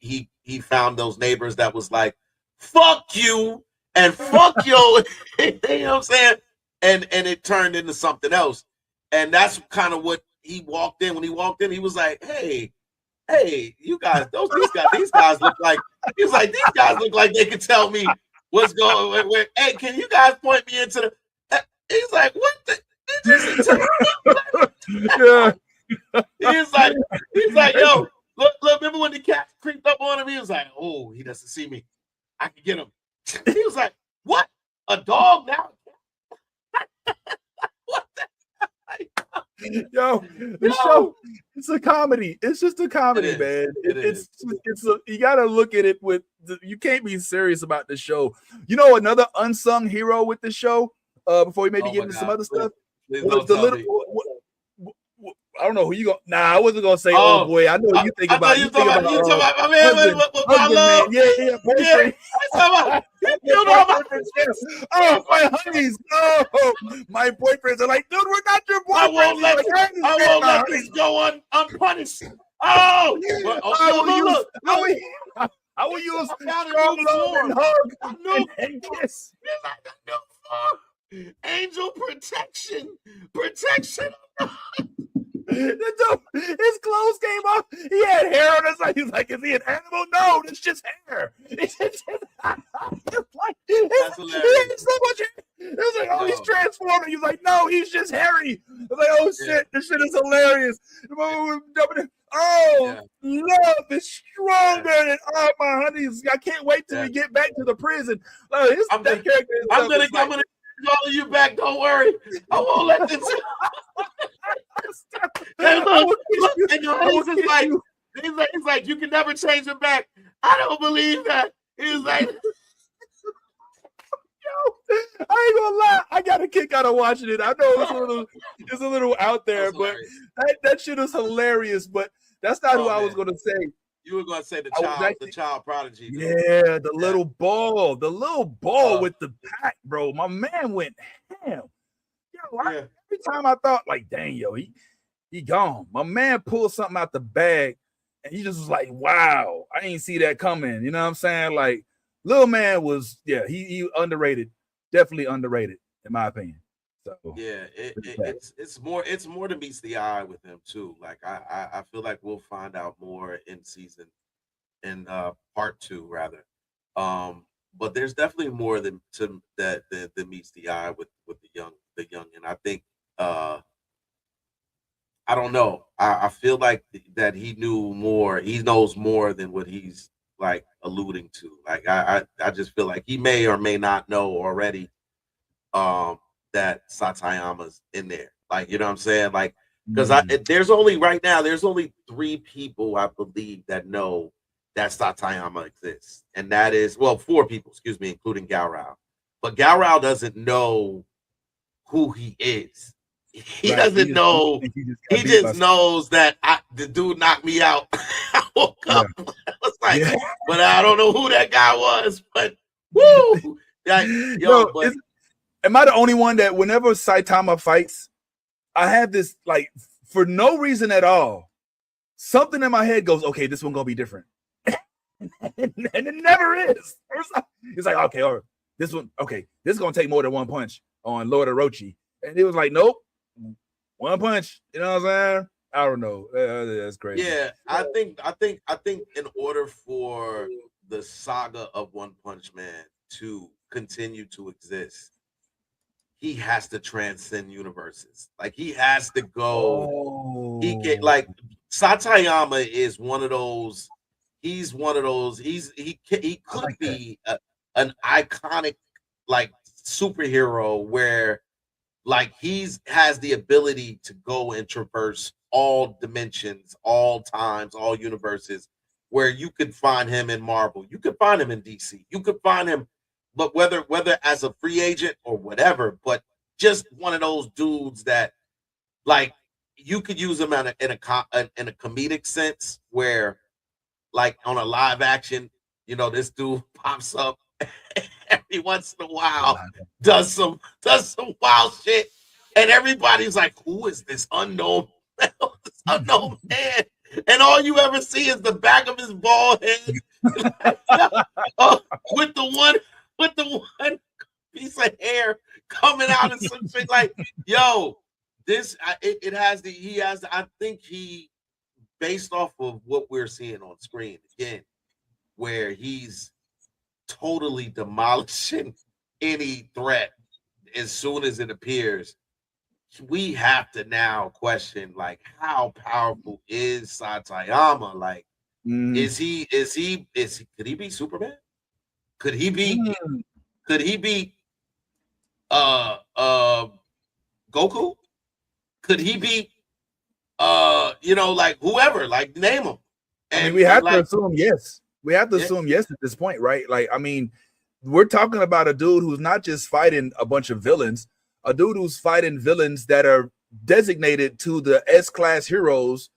found those neighbors that was like, fuck you and fuck you. You know what I'm saying? And it turned into something else. And that's kind of what he walked in. When he walked in, he was like, hey, you guys, these guys look like, he was like, these guys look like they could tell me what's going on. Hey, can you guys point me into the, he's like, what the, he's like, yo, look, remember when the cat creeped up on him? He was like, oh, he doesn't see me. I can get him. He was like, what? A dog now? What the Yo, the show, it's a comedy. It's just a comedy, man. It's You gotta look at it with you can't be serious about the show. You know, another unsung hero with the show, before we maybe get into some other stuff. Was the little I don't know who you go. Nah, I wasn't gonna say old boy. I know you think about. You talking about my man with my love. Yeah, boyfriend. Oh, my honeys. Oh, my boyfriends are like, dude, we're not your boyfriends. I won't let this go unpunished. Oh, I will use strong love and hug and kiss. Angel protection. His clothes came off. He had hair on his side. He's like, is he an animal? No, it's just hair. It's just like, he had so much hair. It was like, oh, he's transforming. He's like, no, he's just hairy. I was like, oh shit, this shit is hilarious. Oh, love is stronger than all my honeys. I can't wait till we get back to the prison. I'm gonna all of you back. Don't worry. I won't let this. He's like, you can never change him back. I don't believe that. He's like, yo, I ain't gonna lie. I got a kick out of watching it. I know it's a little out there, but that shit is hilarious. But that's not who I was gonna say. You were gonna say the child prodigy. Though. Yeah, the little ball with the pack, bro. My man went ham. Yo, every time I thought, like, dang, yo, he gone. My man pulled something out the bag, and he just was like, wow, I ain't see that coming. You know what I'm saying? Like, little man was, he underrated, definitely underrated, in my opinion. So yeah, it's more to meets the eye with him too. Like I feel like we'll find out more in part 2 rather. But there's definitely more than meets the eye with the young, and I think I don't know. I feel like that he knows more than what he's like alluding to. Like I just feel like he may or may not know already that Saitama's in there. Like, you know what I'm saying? Like, because there's only 3 people I believe that know that Saitama exists. And that is 4 people, excuse me, including Gaurao. But Gaurao doesn't know who he is. He doesn't know. He just knows that the dude knocked me out. I woke up. I was like, but I don't know who that guy was. But woo! Am I the only one that whenever Saitama fights, I have this, like, for no reason at all, something in my head goes, okay, this one gonna be different. And it never is. It's like, okay, all right, this is gonna take more than one punch on Lord Orochi. And it was like, nope, one punch. You know what I'm saying? I don't know. That's crazy. Yeah, I think in order for the saga of One Punch Man to continue to exist, he has to transcend universes. Like, he has to go. He Saitama is one of those. He's one of those. He could be an iconic, like, superhero where, like, has the ability to go and traverse all dimensions, all times, all universes, where you could find him in Marvel, you could find him in DC, you could find him, but whether as a free agent or whatever, but just one of those dudes that, like, you could use him in a comedic sense, where, like, on a live action, you know, this dude pops up every once in a while, does some wild shit, and everybody's like, who is this unknown man? And all you ever see is the back of his bald head with the one piece of hair coming out and some shit. Like, yo, I think he, based off of what we're seeing on screen again, where he's totally demolishing any threat as soon as it appears, we have to now question, like, how powerful is Saitama? Like, could he be Superman? Could he be Goku? Could he beat like whoever, like name him? I mean, we have to assume yes. We have to assume yes at this point, right? Like, I mean, we're talking about a dude who's not just fighting a bunch of villains, a dude who's fighting villains that are designated to the S-class heroes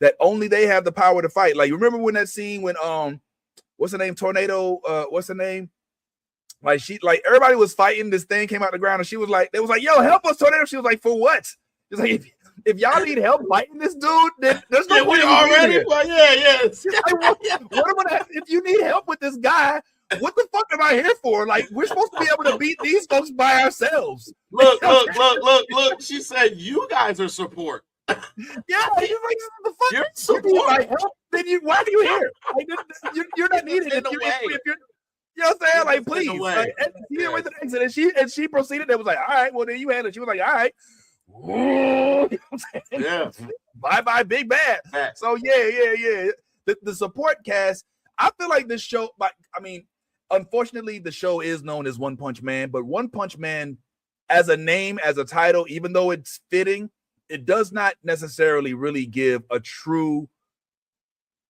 that only they have the power to fight. Like, you remember when that scene when what's her name? Tornado, what's her name? Like everybody was fighting, this thing came out the ground, and she was like, they was like, yo, help us, Tornado. She was like, for what? She's like, if y'all need help fighting this dude, then there's no point already. Well, if you need help with this guy, what the fuck am I here for? Like, we're supposed to be able to beat these folks by ourselves. Look. She said, you guys are support. Yeah, he's like, the fuck? You're support. You need my help? Then why are you here? Like, you're not needed. In the way. You know what I'm saying? Like, please. Like, she didn't wait to the exit, and she proceeded. It was like, all right, well, then you handle it. She was like, all right. You know what I'm saying? Yeah. Bye, big bad. So yeah. The support cast. I feel like this show. I mean, unfortunately, the show is known as One Punch Man, but One Punch Man, as a name, as a title, even though it's fitting, it does not necessarily really give a true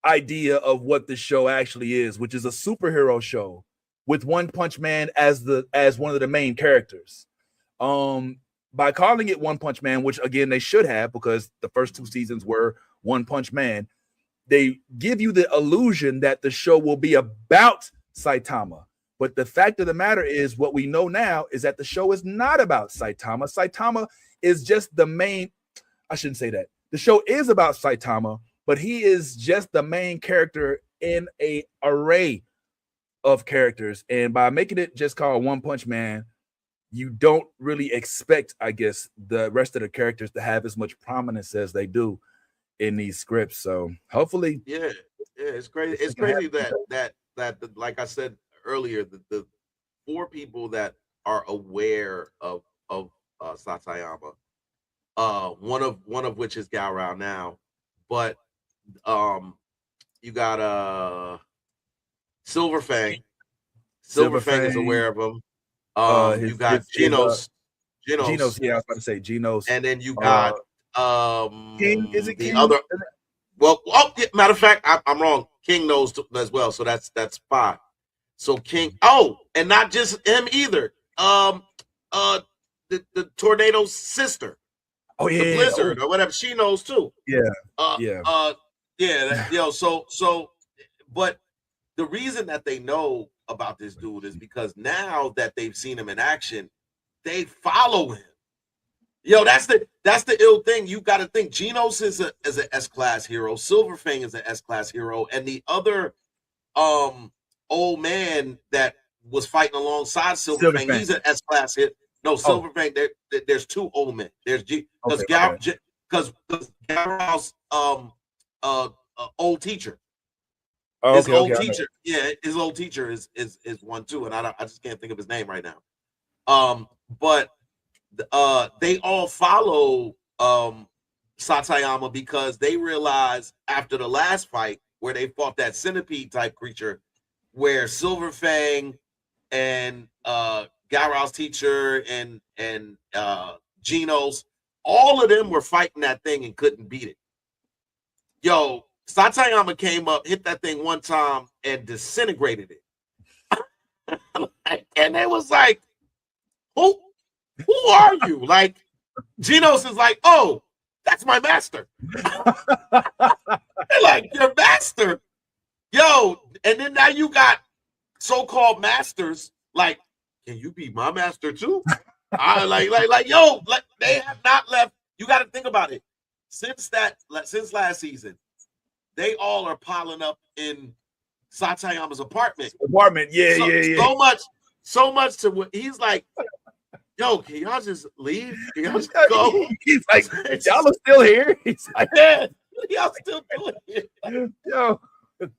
idea of what the show actually is, which is a superhero show with One Punch Man as one of the main characters. By calling it One Punch Man, which again they should have, because the first 2 seasons were One Punch Man, they give you the illusion that the show will be about Saitama. But the fact of the matter is, what we know now is that the show is not about Saitama. Saitama is just the main. I shouldn't say that. The show is about Saitama, but he is just the main character in an array of characters. And by making it just called One Punch Man, you don't really expect, I guess, the rest of the characters to have as much prominence as they do in these scripts. So hopefully, it's crazy. It's crazy that like I said earlier, the 4 people that are aware of Satayama, one of which is Gaurao now, but you got Silver Fang. Silver Fang is aware of him. You got Genos. Yeah, I was about to say Genos. And then you got King. Is it the King? other? Well, matter of fact, I'm wrong. King knows as well, so that's 5. So King. Oh, and not just him either. The Tornado's sister. Oh yeah, the Blizzard or whatever. She knows too. So, but the reason that they know about this dude is because now that they've seen him in action, they follow him. That's the ill thing. You got to think Genos is an S-class hero, Silver Fang is an S-class hero, and the other old man that was fighting alongside Silver Fang, he's an S-class hit. No, Silver Fang. There's 2 old men. There's because Gaurao's old teacher. His old teacher, his old teacher is one too, and I just can't think of his name right now. But they all follow Satayama because they realize after the last fight where they fought that centipede type creature, where Silver Fang and Gaurao's teacher and Genos, all of them were fighting that thing and couldn't beat it. Satayama came up, hit that thing one time, and disintegrated it. And it was like, who are you? Like, Genos is like, oh, that's my master. They're like, your master? And then now you got so-called masters, like, can you be my master too? They have not left. You got to think about it. Since last season, they all are piling up in Satayama's apartment. So much to what he's like, yo, can y'all just leave? Can y'all just go? He's like, y'all are still here. He's like, yeah, y'all still doing it. Yo,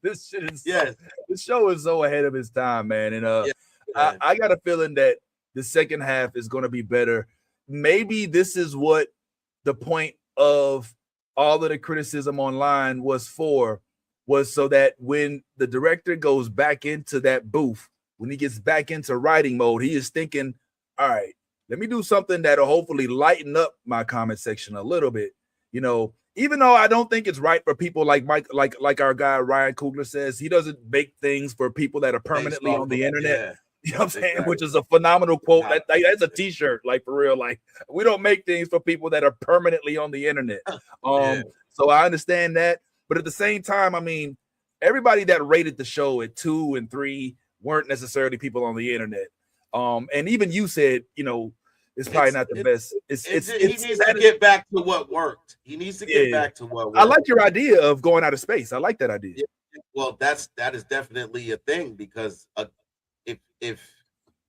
this shit is this show is so ahead of its time, man. And I got a feeling that the second half is going to be better. Maybe this is what the point of all of the criticism online was so that when the director goes back into that booth, when he gets back into writing mode, he is thinking, all right, let me do something that'll hopefully lighten up my comment section a little bit. You know, even though I don't think it's right for people like Mike, like our guy Ryan Coogler says, he doesn't make things for people that are permanently on the internet. Yeah. You know what I'm saying? Which is a phenomenal quote. That's a t-shirt, like for real. Like, we don't make things for people that are permanently on the internet. So I understand that. But at the same time, I mean, everybody that rated the show at 2 and 3 weren't necessarily people on the internet. And even you said, you know, it's probably not the best. He needs to get back to what worked. He needs to get back to what worked. I like your idea of going out of space. I like that idea. Yeah. Well, that is definitely a thing, because if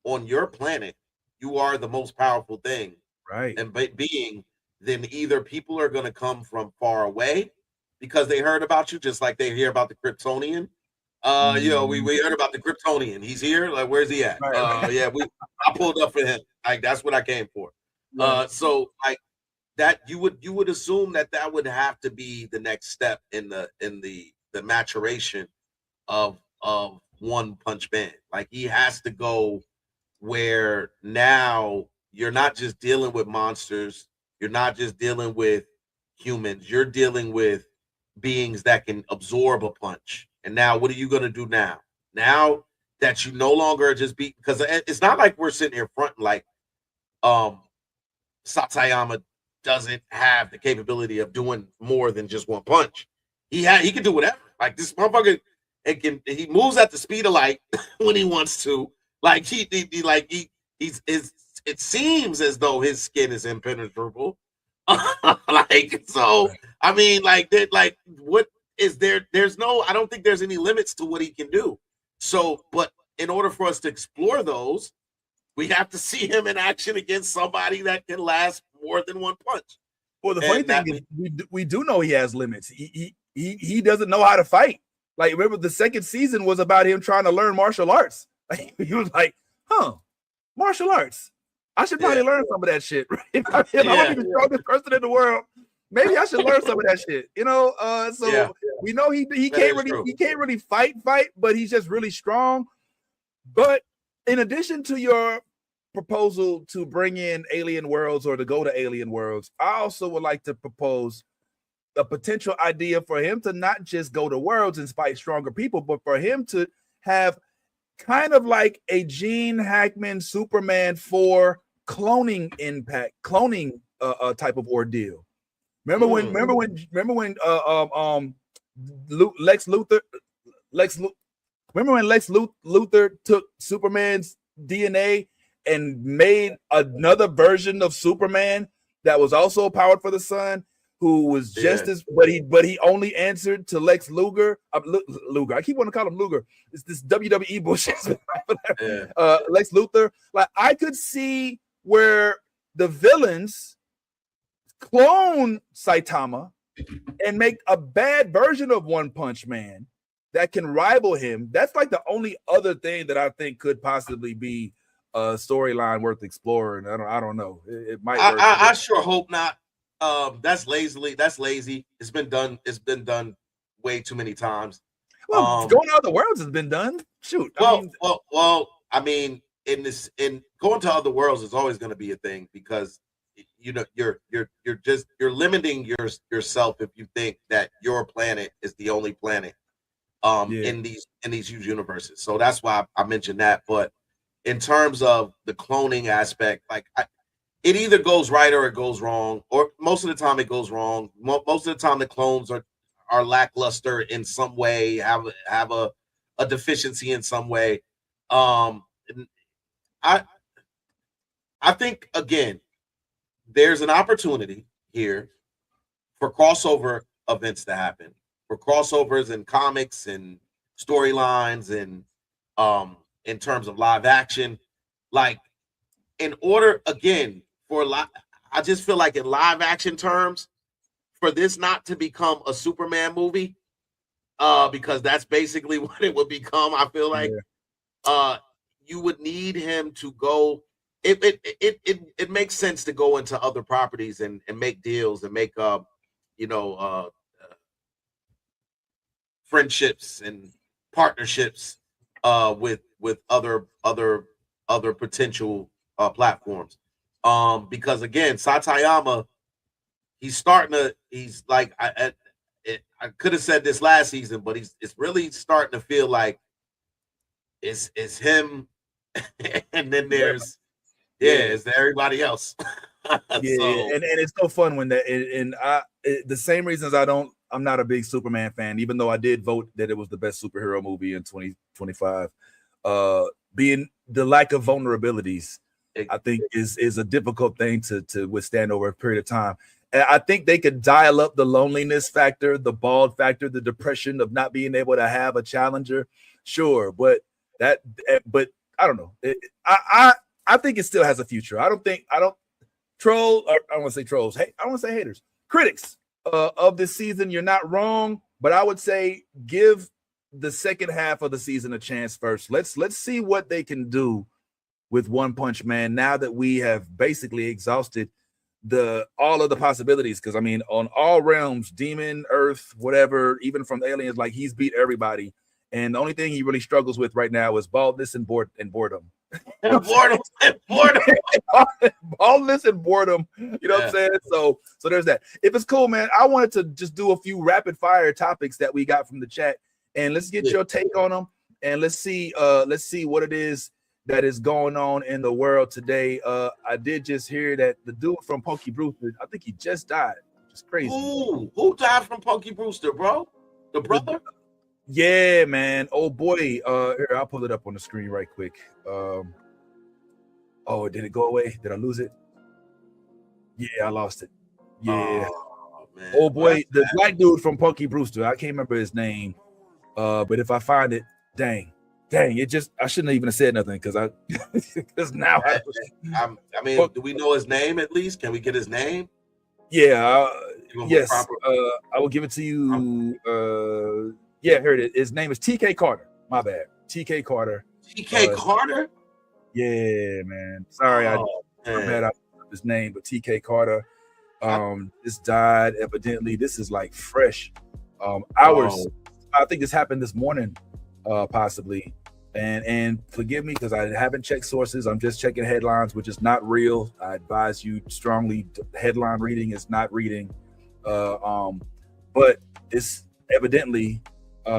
on your planet you are the most powerful thing, right, and being, then either people are going to come from far away because they heard about you, just like they hear about the Kryptonian. You know, we heard about the Kryptonian. He's here. Like, where's he at? Right. Yeah, I pulled up for him. Like, that's what I came for. So like that, you would assume that would have to be the next step in the maturation of One Punch Man. Like, he has to go where now you're not just dealing with monsters, you're not just dealing with humans, you're dealing with beings that can absorb a punch. And now, what are you going to do now? Now that you no longer just be, because it's not like we're sitting here fronting like Saitama doesn't have the capability of doing more than just one punch. He can do whatever. Like, this motherfucker, he moves at the speed of light when he wants to. Like, it seems as though his skin is impenetrable. Like, so I mean, like, what is there? There's no, I don't think there's any limits to what he can do. So, but in order for us to explore those, we have to see him in action against somebody that can last more than one punch. Well, the funny thing is, we do know he has limits. He doesn't know how to fight. Like, remember, the second season was about him trying to learn martial arts. Like, he was like, martial arts. I should probably learn some of that shit. Right? I'm gonna be the strongest person in the world. Maybe I should learn some of that shit. You know, we know he can't really fight, but he's just really strong. But in addition to your proposal to bring in alien worlds or to go to alien worlds, I also would like to propose a potential idea for him to not just go to worlds and fight stronger people, but for him to have kind of like a Gene Hackman Superman 4 cloning type of ordeal. Remember when Lex Luthor took Superman's DNA and made another version of Superman that was also powered for the sun, who was just as, but he only answered to Lex Luger. Luger. I keep wanting to call him Luger. It's this WWE bullshit. Lex Luthor. Like, I could see where the villains clone Saitama and make a bad version of One Punch Man that can rival him. That's like the only other thing that I think could possibly be a storyline worth exploring. I don't know. It might work. I sure hope not. That's lazy. It's been done way too many times. Well, going to other worlds has been done. Shoot. I mean, in going to other worlds is always going to be a thing, because you know you're limiting yourself if you think that your planet is the only planet in these huge universes. So that's why I mentioned that. But in terms of the cloning aspect, like, it either goes right or it goes wrong, or most of the time it goes wrong. Most of the time the clones are lackluster in some way, have a deficiency in some way. I think, again, there's an opportunity here for crossover events to happen, for crossovers in comics and storylines and in terms of live action. Like, in order, again, I just feel like in live action terms, for this not to become a Superman movie, because that's basically what it would become. I feel like you would need him to go. It makes sense to go into other properties and make deals and make friendships and partnerships with other potential platforms. Because again, Saitama, he's like I could have said this last season, but it's really starting to feel like it's him, and then there's it's everybody else. And it's so fun when the same reasons I'm not a big Superman fan, even though I did vote that it was the best superhero movie in 2025. Being the lack of vulnerabilities, I think is a difficult thing to withstand over a period of time. And I think they could dial up the loneliness factor, the bald factor, the depression of not being able to have a challenger. Sure, but I don't know. I think it still has a future. I don't troll, or I don't want to say trolls. Hey, I don't want to say haters. Critics of this season, you're not wrong, but I would say give the second half of the season a chance first. Let's see what they can do with One Punch Man now that we have basically exhausted all of the possibilities. Because I mean, on all realms, demon, earth, whatever, even from aliens, like he's beat everybody. And the only thing he really struggles with right now is baldness and boredom. Baldness and boredom. You know what I'm saying? So there's that. If it's cool, man, I wanted to just do a few rapid fire topics that we got from the chat, and let's get your take on them, and let's see what it is that is going on in the world today. I did just hear that the dude from Punky Brewster, I think he just died. It's crazy. Ooh, who died from Punky Brewster, bro? The brother? Yeah, man. Oh boy. Here, I'll pull it up on the screen right quick. Oh, did it go away? Did I lose it? Yeah, I lost it. Yeah. Oh boy, the black dude from Punky Brewster. I can't remember his name. But if I find it, dang, it just I shouldn't even have said nothing because now I mean, do we know his name at least? Can we get his name? Yeah, yes. I will give it to you. Yeah, here it is. His name is TK Carter. My bad. TK Carter. TK Carter? Yeah, man. Sorry, I'm bad I his name, but TK Carter. This died evidently. This is like fresh. Hours. I think this happened this morning, possibly. And forgive me because I haven't checked sources. I'm just checking headlines, which is not real. I advise you strongly. Headline reading is not reading. But this evidently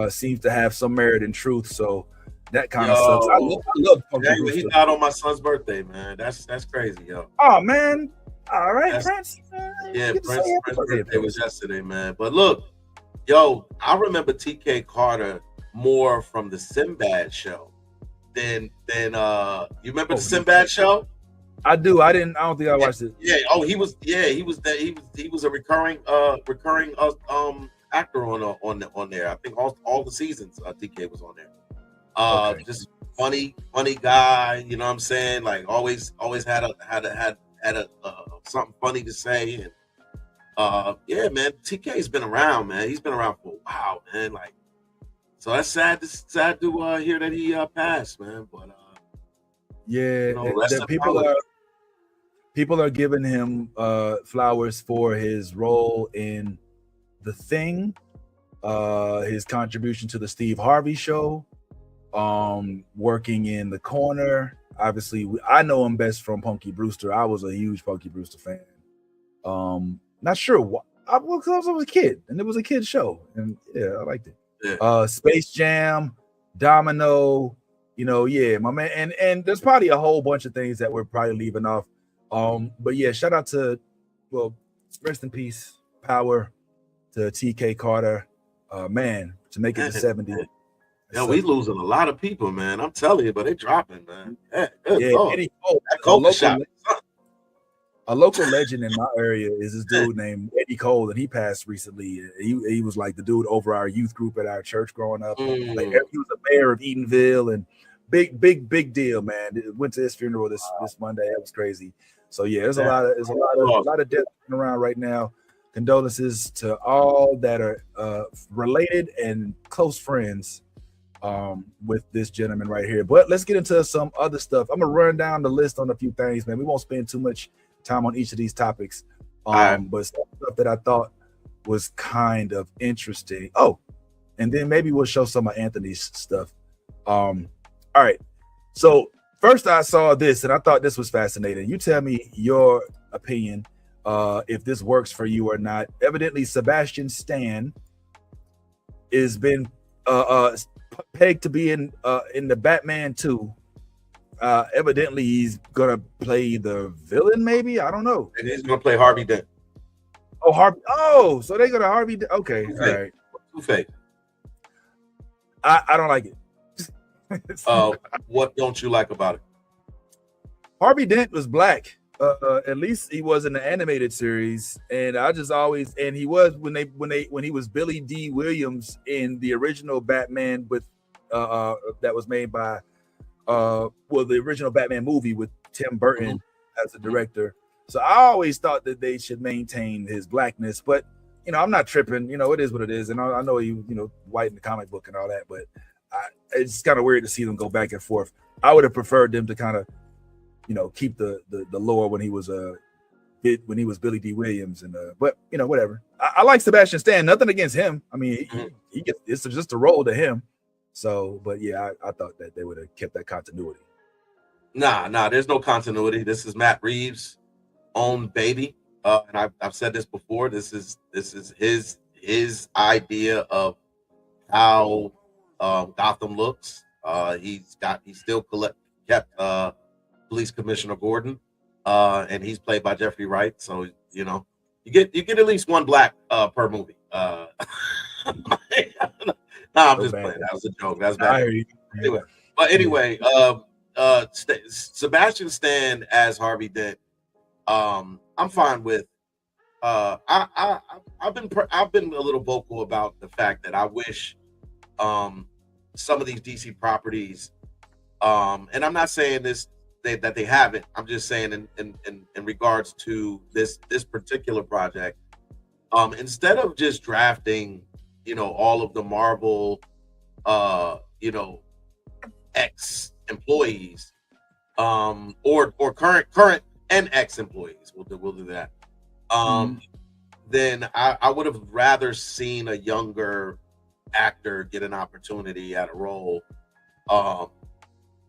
seems to have some merit in truth. So that kind of sucks. I love Punky Brewster. He died on my son's birthday, man. That's crazy, yo. Oh man. All right, Prince. Prince's birthday was yesterday, man. But look, yo, I remember TK Carter more from the Sinbad show than you remember the Sinbad show? I do. I don't think I watched it. Yeah. Oh, he was a recurring actor on there. I think all the seasons TK was on there. Just funny guy, you know what I'm saying? Like always had something funny to say. And yeah, man, TK's been around, man. He's been around for a while, man. Like, so that's sad to hear that he passed, man. But yeah, people are giving him flowers for his role in The Thing, his contribution to the Steve Harvey Show, working in The Corner. Obviously, I know him best from Punky Brewster. I was a huge Punky Brewster fan. Not sure why. I was a kid, and it was a kid show, and yeah, I liked it. Yeah. Space Jam, Domino, my man, and there's probably a whole bunch of things that we're probably leaving off. But yeah, shout out to, rest in peace, power to TK Carter, man, to make it to 70. Yeah, we losing a lot of people, man. I'm telling you, but they dropping, man. Eddie Cole, a local legend in my area is this dude named Eddie Cole, and he passed recently. He was like the dude over our youth group at our church growing up. Like he was the mayor of Eatonville, and big deal, man. Went to his funeral this Monday. It was crazy. So yeah, there's a lot of death around right now. Condolences to all that are related and close friends with this gentleman right here. But let's get into some other stuff. I'm gonna run down the list on a few things, man. We won't spend too much time on each of these topics, but stuff that I thought was kind of interesting. Oh, and then maybe we'll show some of Anthony's stuff. All right, so First, I saw this and I thought this was fascinating. You tell me your opinion, if this works for you or not. Evidently, Sebastian Stan has been pegged to be in the Batman 2. Evidently, he's gonna play the villain. Maybe, I don't know. And he's gonna play Harvey Dent. Oh, Harvey. Oh, so they're gonna Harvey Dent. Okay, all right. Two-Face. I don't like it. What don't you like about it? Harvey Dent was black. At least he was in the animated series, and I just always, and he was when he was Billy D. Williams in the original Batman with that was made by the original Batman movie with Tim Burton as a director. So I always thought that they should maintain his blackness, but I'm not tripping. It is what it is, and I know he white in the comic book and all that, but it's kind of weird to see them go back and forth. I would have preferred them to kind of keep the lore when he was Billy D. Williams, and but whatever. I like Sebastian Stan. Nothing against him. I mean, he gets, it's just a role to him. So, but yeah, I thought that they would have kept that continuity. Nah, there's no continuity. This is Matt Reeves' own baby, and I've said this before. This is his idea of how Gotham looks. He still kept Police Commissioner Gordon, and he's played by Jeffrey Wright. So you get at least one black per movie. I'm just playing. That was a joke. That's bad. Anyway, Sebastian Stan as Harvey Dent, I'm fine with. I've been a little vocal about the fact that I wish some of these DC properties, and I'm not saying that they haven't. I'm just saying in regards to this particular project, instead of just drafting all of the Marvel ex employees, or current and ex employees, we'll do that. Then I would have rather seen a younger actor get an opportunity at a role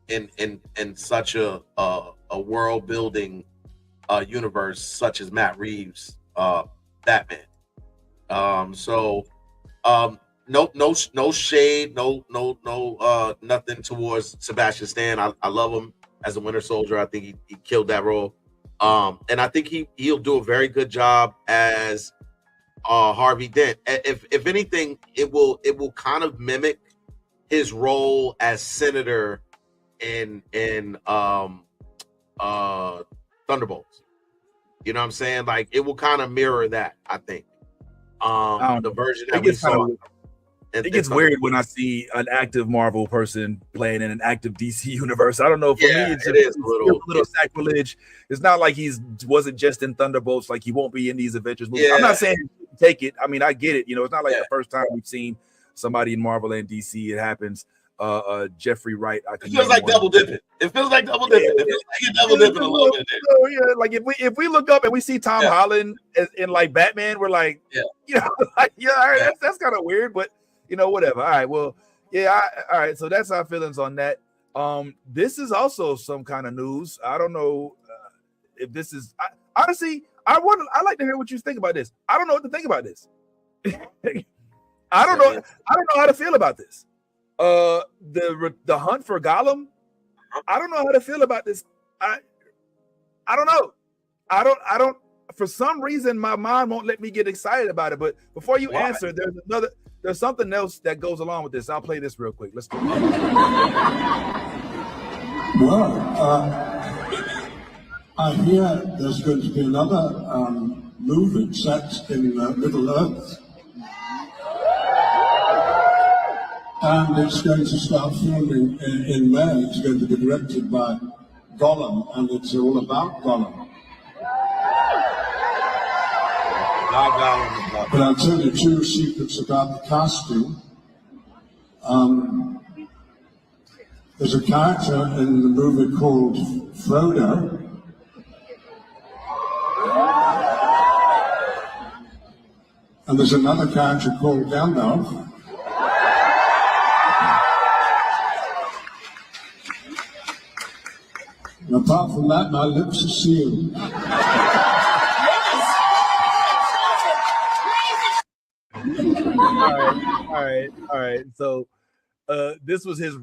in such a world building universe such as Matt Reeves' Batman. No shade, no nothing towards Sebastian Stan. I love him as a Winter Soldier. I think he killed that role. And I think he'll do a very good job as Harvey Dent. If anything, it will kind of mimic his role as Senator in Thunderbolts. You know what I'm saying? Like, it will kind of mirror that, I think. The version that we saw. It gets weird when I see an active Marvel person playing in an active DC universe. I don't know. For me, it's a little sacrilege. It's not like wasn't just in Thunderbolts. Like, he won't be in these Avengers movies. Yeah. I'm not saying take it. I mean, I get it. It's not like the first time we've seen somebody in Marvel and DC. It happens. Jeffrey Wright. It feels like double dipping. It feels like double dipping. It feels like you're double dipping a little bit there. So, yeah, like if we look up and we see Tom Holland in like Batman, we're like, that's kind of weird, but whatever. All right, well, all right. So that's our feelings on that. This is also some kind of news. I don't know if this is. Honestly, I like to hear what you think about this. I don't know what to think about this. I don't know how to feel about this. The hunt for Gollum. I don't know how to feel about this. I don't know. I don't. For some reason, my mind won't let me get excited about it. But before you answer, there's something else that goes along with this. I'll play this real quick. Let's go. Well, I hear there's going to be another movie set in Middle Earth. And it's going to start filming in May. It's going to be directed by Gollum, and it's all about Gollum. But I'll tell you two secrets about the casting. There's a character in the movie called Frodo. And there's another character called Gandalf. And apart from that, my lips are sealed. All right. So this was his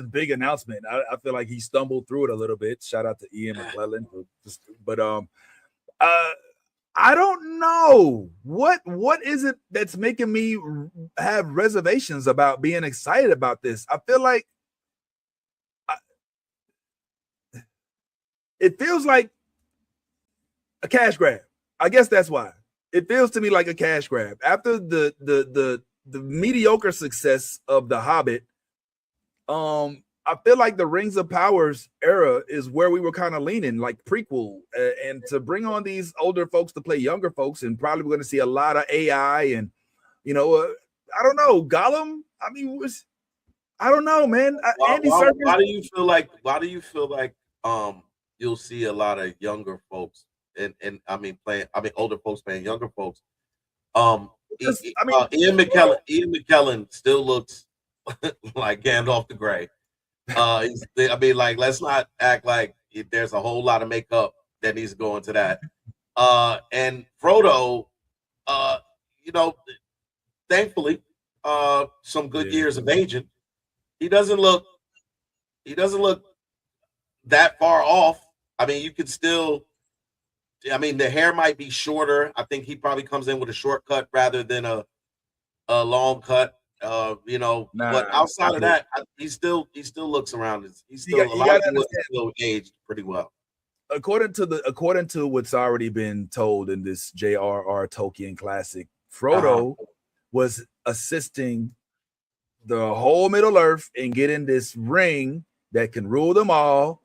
big announcement. I feel like he stumbled through it a little bit. Shout out to Ian McClellan. But I don't know what is it that's making me have reservations about being excited about this. I feel like it feels like a cash grab. I guess that's why it feels to me like a cash grab after the mediocre success of The Hobbit. I feel like the Rings of Powers era is where we were kind of leaning, like prequel, and to bring on these older folks to play younger folks, and probably we're going to see a lot of AI, and I don't know, Gollum. I mean, I don't know, man. Andy Serkis. Why do you feel like you'll see a lot of younger folks and older folks playing younger folks? Ian McKellen still looks like Gandalf the Grey. Let's not act like there's a whole lot of makeup that needs to go into that. And Frodo, thankfully, some good years of aging. He doesn't look that far off. I mean, you could still. I mean, the hair might be shorter. I think he probably comes in with a shortcut rather than a long cut. But outside of that, he still looks around. He's still still aged pretty well. According to what's already been told in this J.R.R. Tolkien classic, Frodo was assisting the whole Middle Earth in getting this ring that can rule them all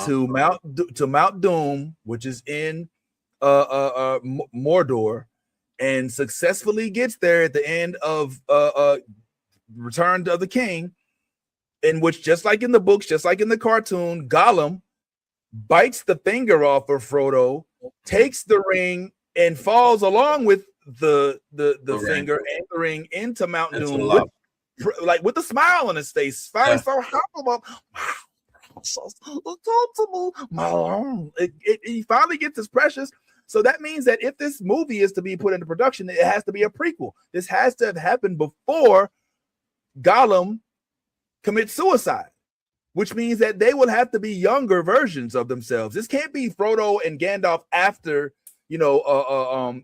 to Mount Doom, which is in Mordor, and successfully gets there at the end of Return of the King, in which, just like in the books, just like in the cartoon, Gollum bites the finger off of Frodo, takes the ring, and falls along with the finger and the ring into Mount Doom with a smile on his face. Finally, so he finally gets his precious. So that means that if this movie is to be put into production, it has to be a prequel. This has to have happened before Gollum commits suicide, which means that they will have to be younger versions of themselves. This can't be Frodo and Gandalf after Aragorn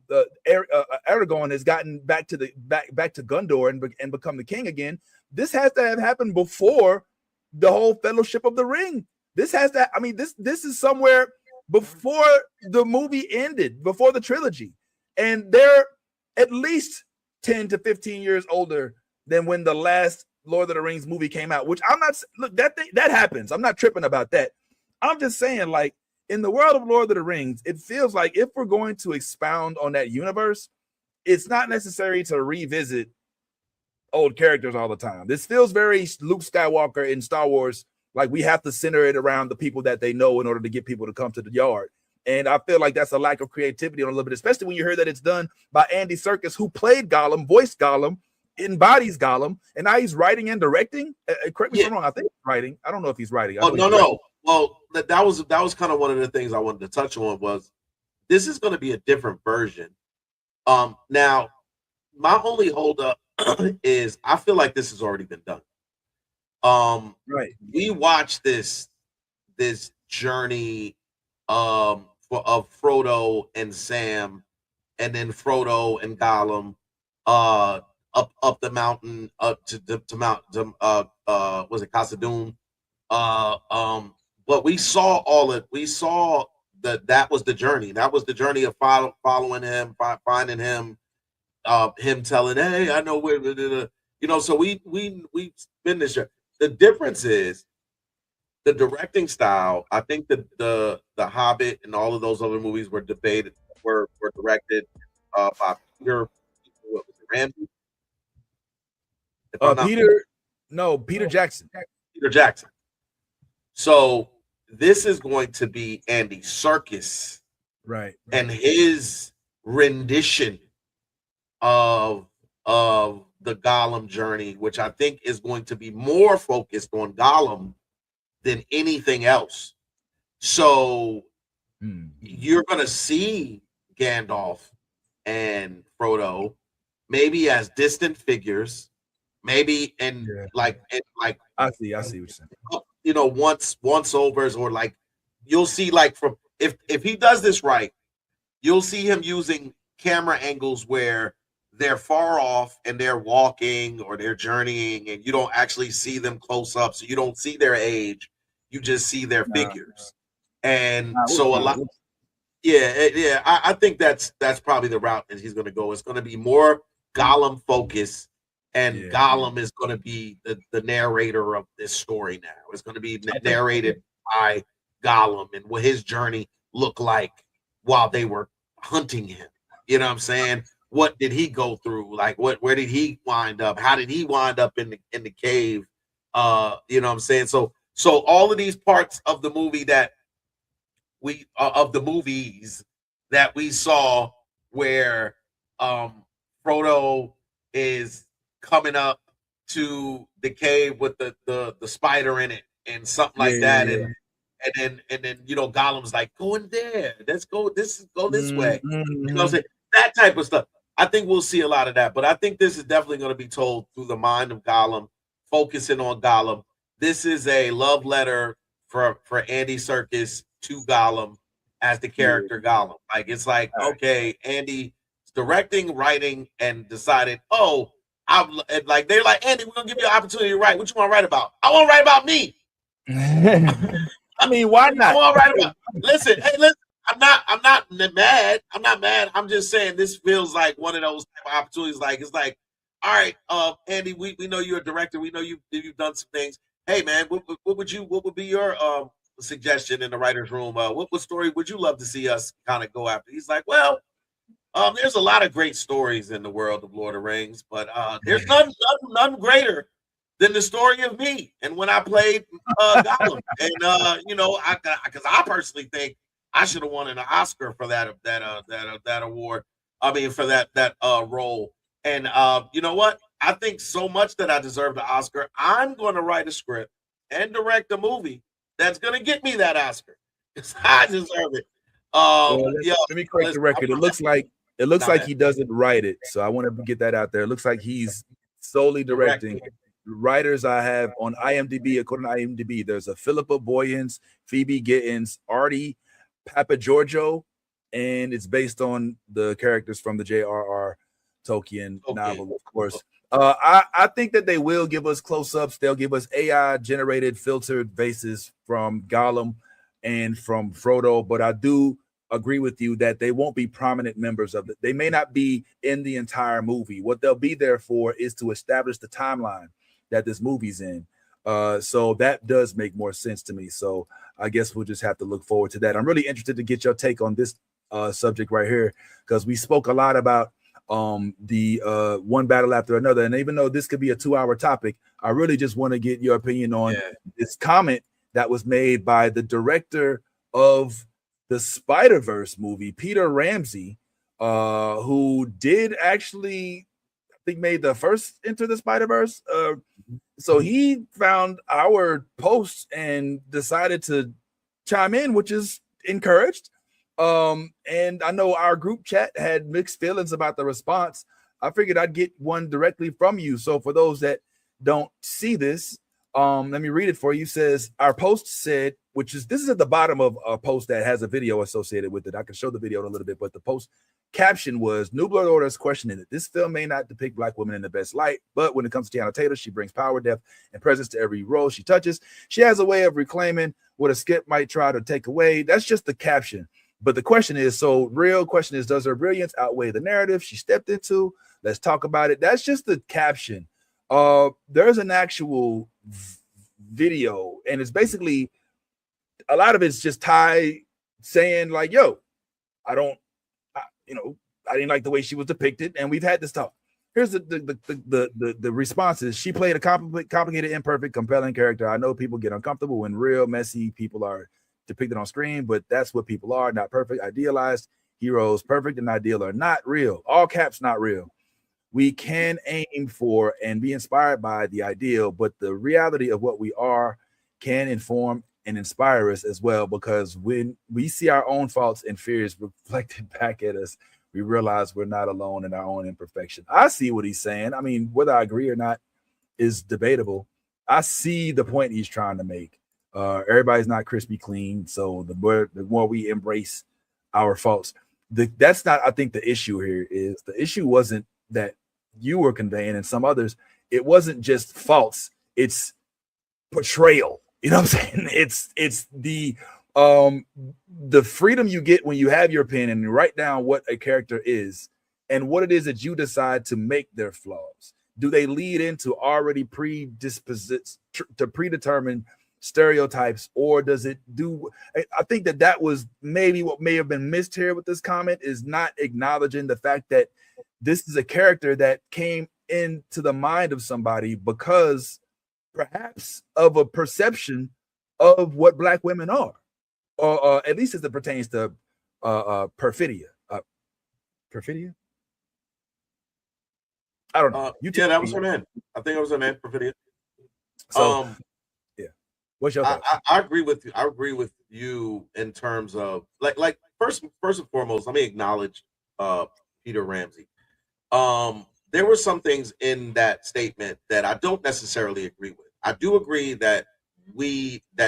has gotten back to Gondor and become the king again. This has to have happened before the whole Fellowship of the Ring. This has to. I mean, this is somewhere before the movie ended, before the trilogy, and they're at least 10 to 15 years older than when the last Lord of the Rings movie came out. Which I'm not. Look, that happens. I'm not tripping about that. I'm just saying, like, in the world of Lord of the Rings, it feels like if we're going to expound on that universe, it's not necessary to revisit old characters all the time. This feels very Luke Skywalker in Star Wars. Like, we have to center it around the people that they know in order to get people to come to the yard. And I feel like that's a lack of creativity on a little bit, especially when you hear that it's done by Andy Serkis, who played Gollum, voiced Gollum, embodies Gollum, and now he's writing and directing. Correct me if I'm wrong. I think he's writing. I don't know if he's writing. No. Well, that was kind of one of the things I wanted to touch on. Was this is going to be a different version. Now, my only holdup is I feel like this has already been done. Right. We watched this journey of Frodo and Sam, and then Frodo and Gollum up the mountain up to Mount was it Khazad-dûm? But we saw all it. We saw that was the journey. That was the journey of following him, finding him, him telling, "Hey, I know where." So we been this journey. The difference is the directing style. I think the Hobbit and all of those other movies were directed by Peter. What was it, Ramsey? Peter Jackson. Peter Jackson. So this is going to be Andy Serkis, right? And his rendition of the Gollum journey, which I think is going to be more focused on Gollum than anything else. So you're gonna see Gandalf and Frodo maybe as distant figures, maybe in like I see what you're saying. You know, once overs, or like you'll see like from if he does this right, you'll see him using camera angles where they're far off and they're walking or they're journeying, and you don't actually see them close up, so you don't see their age, you just see their figures. And so a lot, I think that's probably the route that he's going to go. It's going to be more Gollum focus, and Gollum is going to be the narrator of this story now. It's going to be narrated by Gollum and what his journey looked like while they were hunting him. You know what I'm saying? What did he go through? Like where did he wind up? How did he wind up in the cave? You know what I'm saying? So all of these parts of the movie that we of the movies that we saw where Frodo is coming up to the cave with the spider in it and something like that, and then you know Gollum's like, go in there, let's go this way, you know what I'm saying? That type of stuff. I think we'll see a lot of that, but I think this is definitely going to be told through the mind of Gollum, focusing on Gollum. This is a love letter for Andy Serkis to Gollum as the character Gollum. Like it's like, okay, Andy directing, writing, and decided, like they're like, Andy, we're gonna give you an opportunity to write. What you want to write about? I want to write about me. I mean, why not? I want to write about. Listen, I'm not mad. I'm not mad. I'm just saying this feels like one of those type of opportunities. Like it's like, all right, Andy, we know you're a director. We know you've done some things. Hey, man, what would be your suggestion in the writer's room? What story would you love to see us kind of go after? He's like, well, there's a lot of great stories in the world of Lord of the Rings, but there's none greater than the story of me and when I played Gollum. And you know, because I personally think I should have won an Oscar for that award. I mean, for that role. And you know what? I think so much that I deserve the Oscar. I'm going to write a script and direct a movie that's going to get me that Oscar. I deserve it. Let me correct the record. It looks like he doesn't write it, so I want to get that out there. It looks like he's solely directing. Writers I have on IMDb, according to IMDb, there's a Philippa Boyens, Phoebe Gittins, Artie Papagiorgio, and it's based on the characters from the J.R.R. Tolkien novel, of course. I think that they will give us close-ups. They'll give us AI-generated filtered faces from Gollum and from Frodo, but I do agree with you that they won't be prominent members of it. They may not be in the entire movie. What they'll be there for is to establish the timeline that this movie's in. So that does make more sense to me. So I guess we'll just have to look forward to that. I'm really interested to get your take on this subject right here, because we spoke a lot about the one battle after another, and even though this could be a 2-hour topic, I really just want to get your opinion on this comment that was made by the director of the Spider-Verse movie, Peter Ramsey, who did actually, I think, made the first Into the Spider-Verse. So he found our posts and decided to chime in, which is encouraged. And I know our group chat had mixed feelings about the response. I figured I'd get one directly from you. So for those that don't see this, let me read it for you. It says, our post said, this is at the bottom of a post that has a video associated with it. I can show the video in a little bit, but the post caption was, New Blood Order is questioning it. This film may not depict Black women in the best light, but when it comes to Tiana Taylor, she brings power, depth, and presence to every role she touches. She has a way of reclaiming what a skip might try to take away. That's just the caption. But the question is, real question is, does her brilliance outweigh the narrative she stepped into? Let's talk about it. That's just the caption. There's an actual video, and it's basically, a lot of it's just Ty saying like, yo, I didn't like the way she was depicted, and we've had this talk. Here's the responses. She played a complicated, imperfect, compelling character. I know people get uncomfortable when real, messy people are depicted on screen, but that's what people are, not perfect, idealized heroes. Perfect and ideal are not real. All caps, not real. We can aim for and be inspired by the ideal, but the reality of what we are can inform and inspire us as well, because when we see our own faults and fears reflected back at us, we realize we're not alone in our own imperfection. I see what he's saying. I mean, whether I agree or not is debatable. I see the point he's trying to make. Everybody's not crispy clean, so the more we embrace our faults, that's not, I think the issue here is, the issue wasn't that you were conveying and some others, it wasn't just faults, it's portrayal. You know what I'm saying? It's the freedom you get when you have your pen and you write down what a character is and what it is that you decide to make their flaws. Do they lead into already predetermined stereotypes, or does it do? I think that was maybe what may have been missed here with this comment, is not acknowledging the fact that this is a character that came into the mind of somebody because perhaps of a perception of what Black women are, or at least as it pertains to perfidia. Perfidia? I don't know. Yeah, that was her name. I think it was her name, perfidia. So, yeah. What's your thoughts? I agree with you. I agree with you in terms of like first and foremost, let me acknowledge Peter Ramsey. There were some things in that statement that I don't necessarily agree with. I do agree that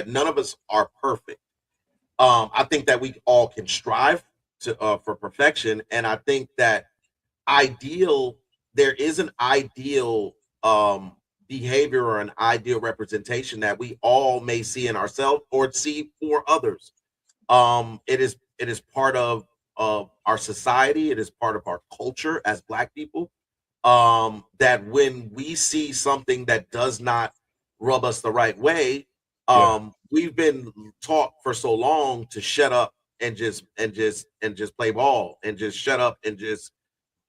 none of us are perfect. I think that we all can strive for perfection, and I think that there is an ideal behavior or an ideal representation that we all may see in ourselves or see for others. It is part of our society. It is part of our culture as Black people. That when we see something that does not rub us the right way, we've been taught for so long to shut up and just play ball and just shut up and just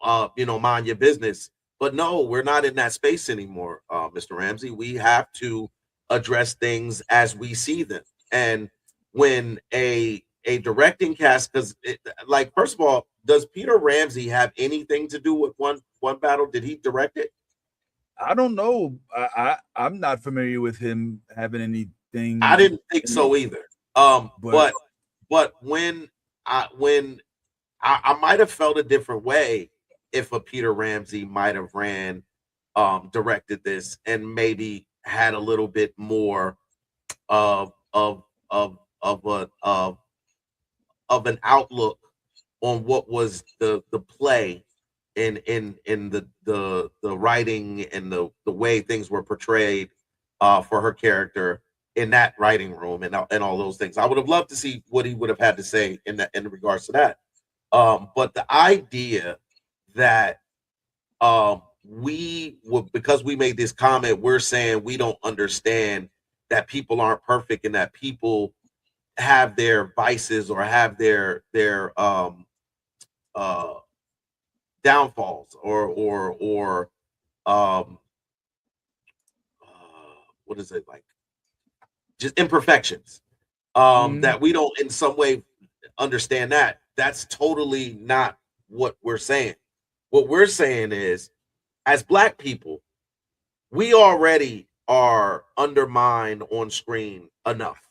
mind your business. But no, we're not in that space anymore, Mr. Ramsey. We have to address things as we see them. And when a directing cast, because first of all, does Peter Ramsey have anything to do with one battle? Did he direct it? I don't know. I'm not familiar with him having anything. I didn't think so either. But when I might have felt a different way if a Peter Ramsey might have directed this and maybe had a little bit more of an outlook on what was the play in the writing and the way things were portrayed for her character in that writing room and all those things. I would have loved to see what he would have had to say in regards to that. But the idea that because we made this comment, we're saying we don't understand that people aren't perfect and that people have their vices or have their downfalls or what is it, like just imperfections, that we don't in some way understand. That's totally not what we're saying. What we're saying is, as Black people, we already are undermined on screen enough.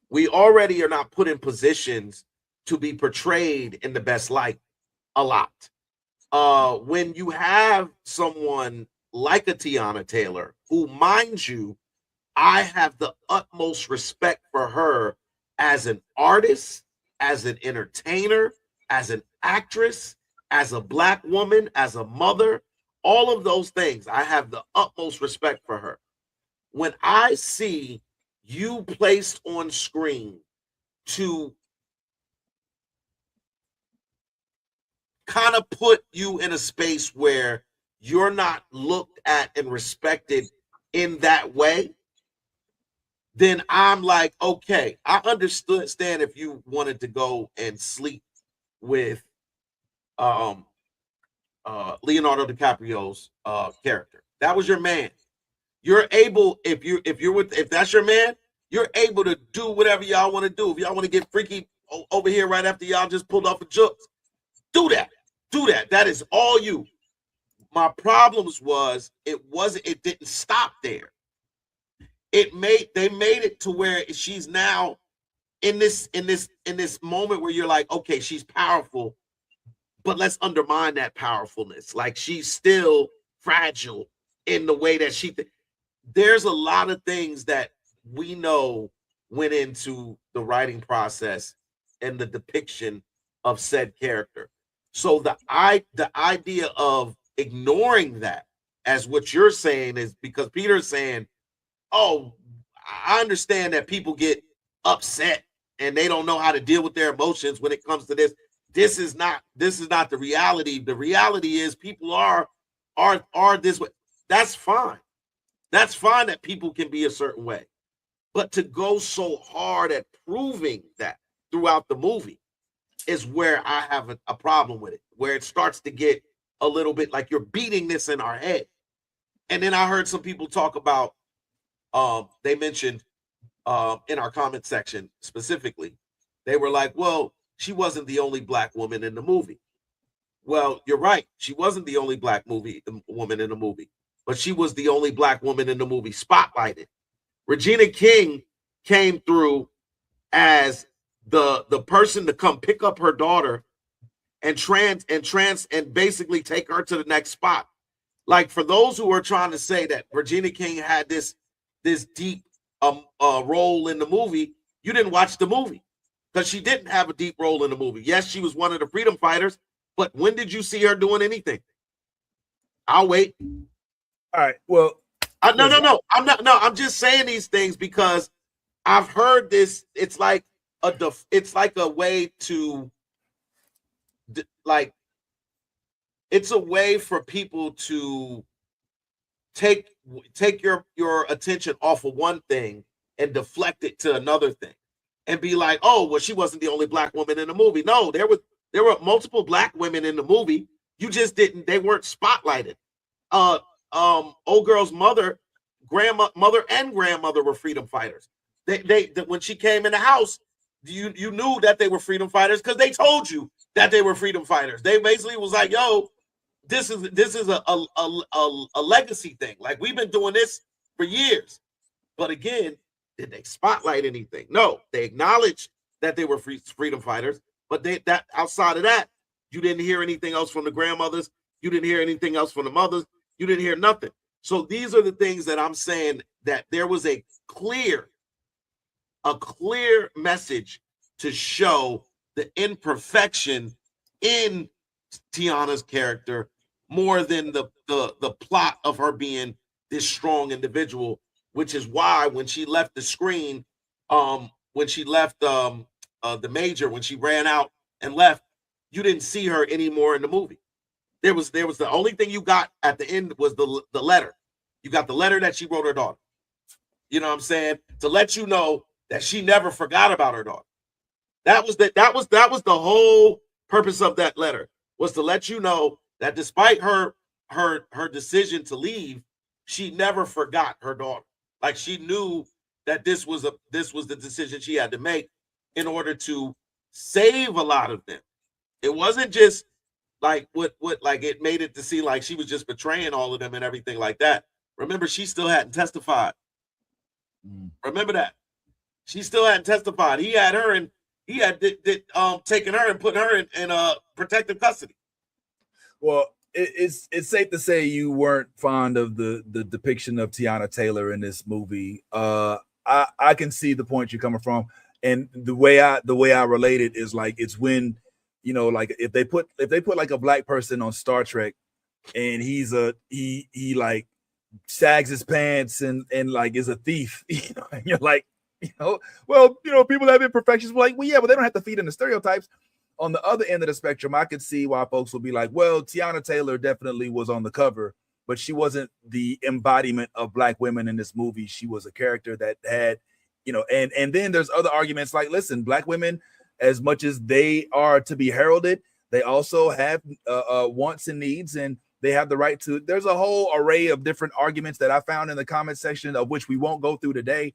We already are not put in positions to be portrayed in the best light a lot. When you have someone like a Tiana Taylor, who, mind you, I have the utmost respect for her as an artist, as an entertainer, as an actress, as a Black woman, as a mother, all of those things. I have the utmost respect for her. When I see you placed on screen to kind of put you in a space where you're not looked at and respected in that way, then I'm like, okay, I understand if you wanted to go and sleep with Leonardo DiCaprio's character. That was your man. You're able, if that's your man, you're able to do whatever y'all want to do. If y'all want to get freaky over here right after y'all just pulled off a jokes, do that. That is all you. My problems was it didn't stop there. they made it to where she's now in this moment where you're like, okay, she's powerful, but let's undermine that powerfulness. Like, she's still fragile in the way that there's a lot of things that we know went into the writing process and the depiction of said character. So the idea of ignoring that as what you're saying is because Peter's saying, oh, I understand that people get upset and they don't know how to deal with their emotions when it comes to this. This is not the reality. The reality is people are this way. That's fine. That's fine that people can be a certain way. But to go so hard at proving that throughout the movie is where I have a problem with it, where it starts to get a little bit like you're beating this in our head. And then I heard some people talk about, they mentioned in our comment section specifically, they were like, well, she wasn't the only black woman in the movie. Well, you're right. She wasn't the only black woman in the movie, but she was the only black woman in the movie spotlighted. Regina King came through as the person to come pick up her daughter and basically take her to the next spot. Like, for those who are trying to say that Regina King had this deep role in the movie, you didn't watch the movie, because she didn't have a deep role in the movie. Yes, she was one of the freedom fighters, but when did you see her doing anything? I'll wait. All right. Well, no. I'm just saying these things because I've heard this. It's like a way to, like, it's a way for people to take your attention off of one thing and deflect it to another thing and be like, oh, well, she wasn't the only black woman in the movie. No, there were multiple black women in the movie. You just they weren't spotlighted. Old girl's mother and grandmother were freedom fighters. They when she came in the house, you knew that they were freedom fighters because they told you that they were freedom fighters. They basically was like, yo, this is a legacy thing. Like, we've been doing this for years. But again, did they spotlight anything? No, they acknowledged that they were freedom fighters, but that outside of that, you didn't hear anything else from the grandmothers. You didn't hear anything else from the mothers. You didn't hear nothing. So these are the things that I'm saying, that there was a clear message to show the imperfection in Tiana's character more than the plot of her being this strong individual, which is why when she left the screen, when she left the major, when she ran out and left, you didn't see her anymore in the movie. There was the only thing you got at the end was the letter. You got the letter that she wrote her daughter. You know what I'm saying? To let you know that she never forgot about her daughter. That was the whole purpose of that letter, was to let you know that despite her decision to leave, she never forgot her daughter. Like, she knew that this was the decision she had to make in order to save a lot of them. It wasn't just like what like it made it to seem like she was just betraying all of them and everything like that. Remember, she still hadn't testified. Remember that. She still hadn't testified. He had her and he had taken her and put her in protective custody. Well, it's safe to say you weren't fond of the depiction of Tiana Taylor in this movie. I can see the point you're coming from, and the way I relate it is like, it's when, you know, like if they put like a black person on Star Trek, and he like sags his pants and like is a thief, you know, and you're like, you know, well, you know, people have imperfections. We're like, well, yeah, but they don't have to feed into stereotypes. On the other end of the spectrum, I could see why folks will be like, well, Tiana Taylor definitely was on the cover, but she wasn't the embodiment of black women in this movie. She was a character that had, you know, and then there's other arguments like, listen, black women, as much as they are to be heralded, they also have wants and needs, and they have the right to. There's a whole array of different arguments that I found in the comment section, of which we won't go through today.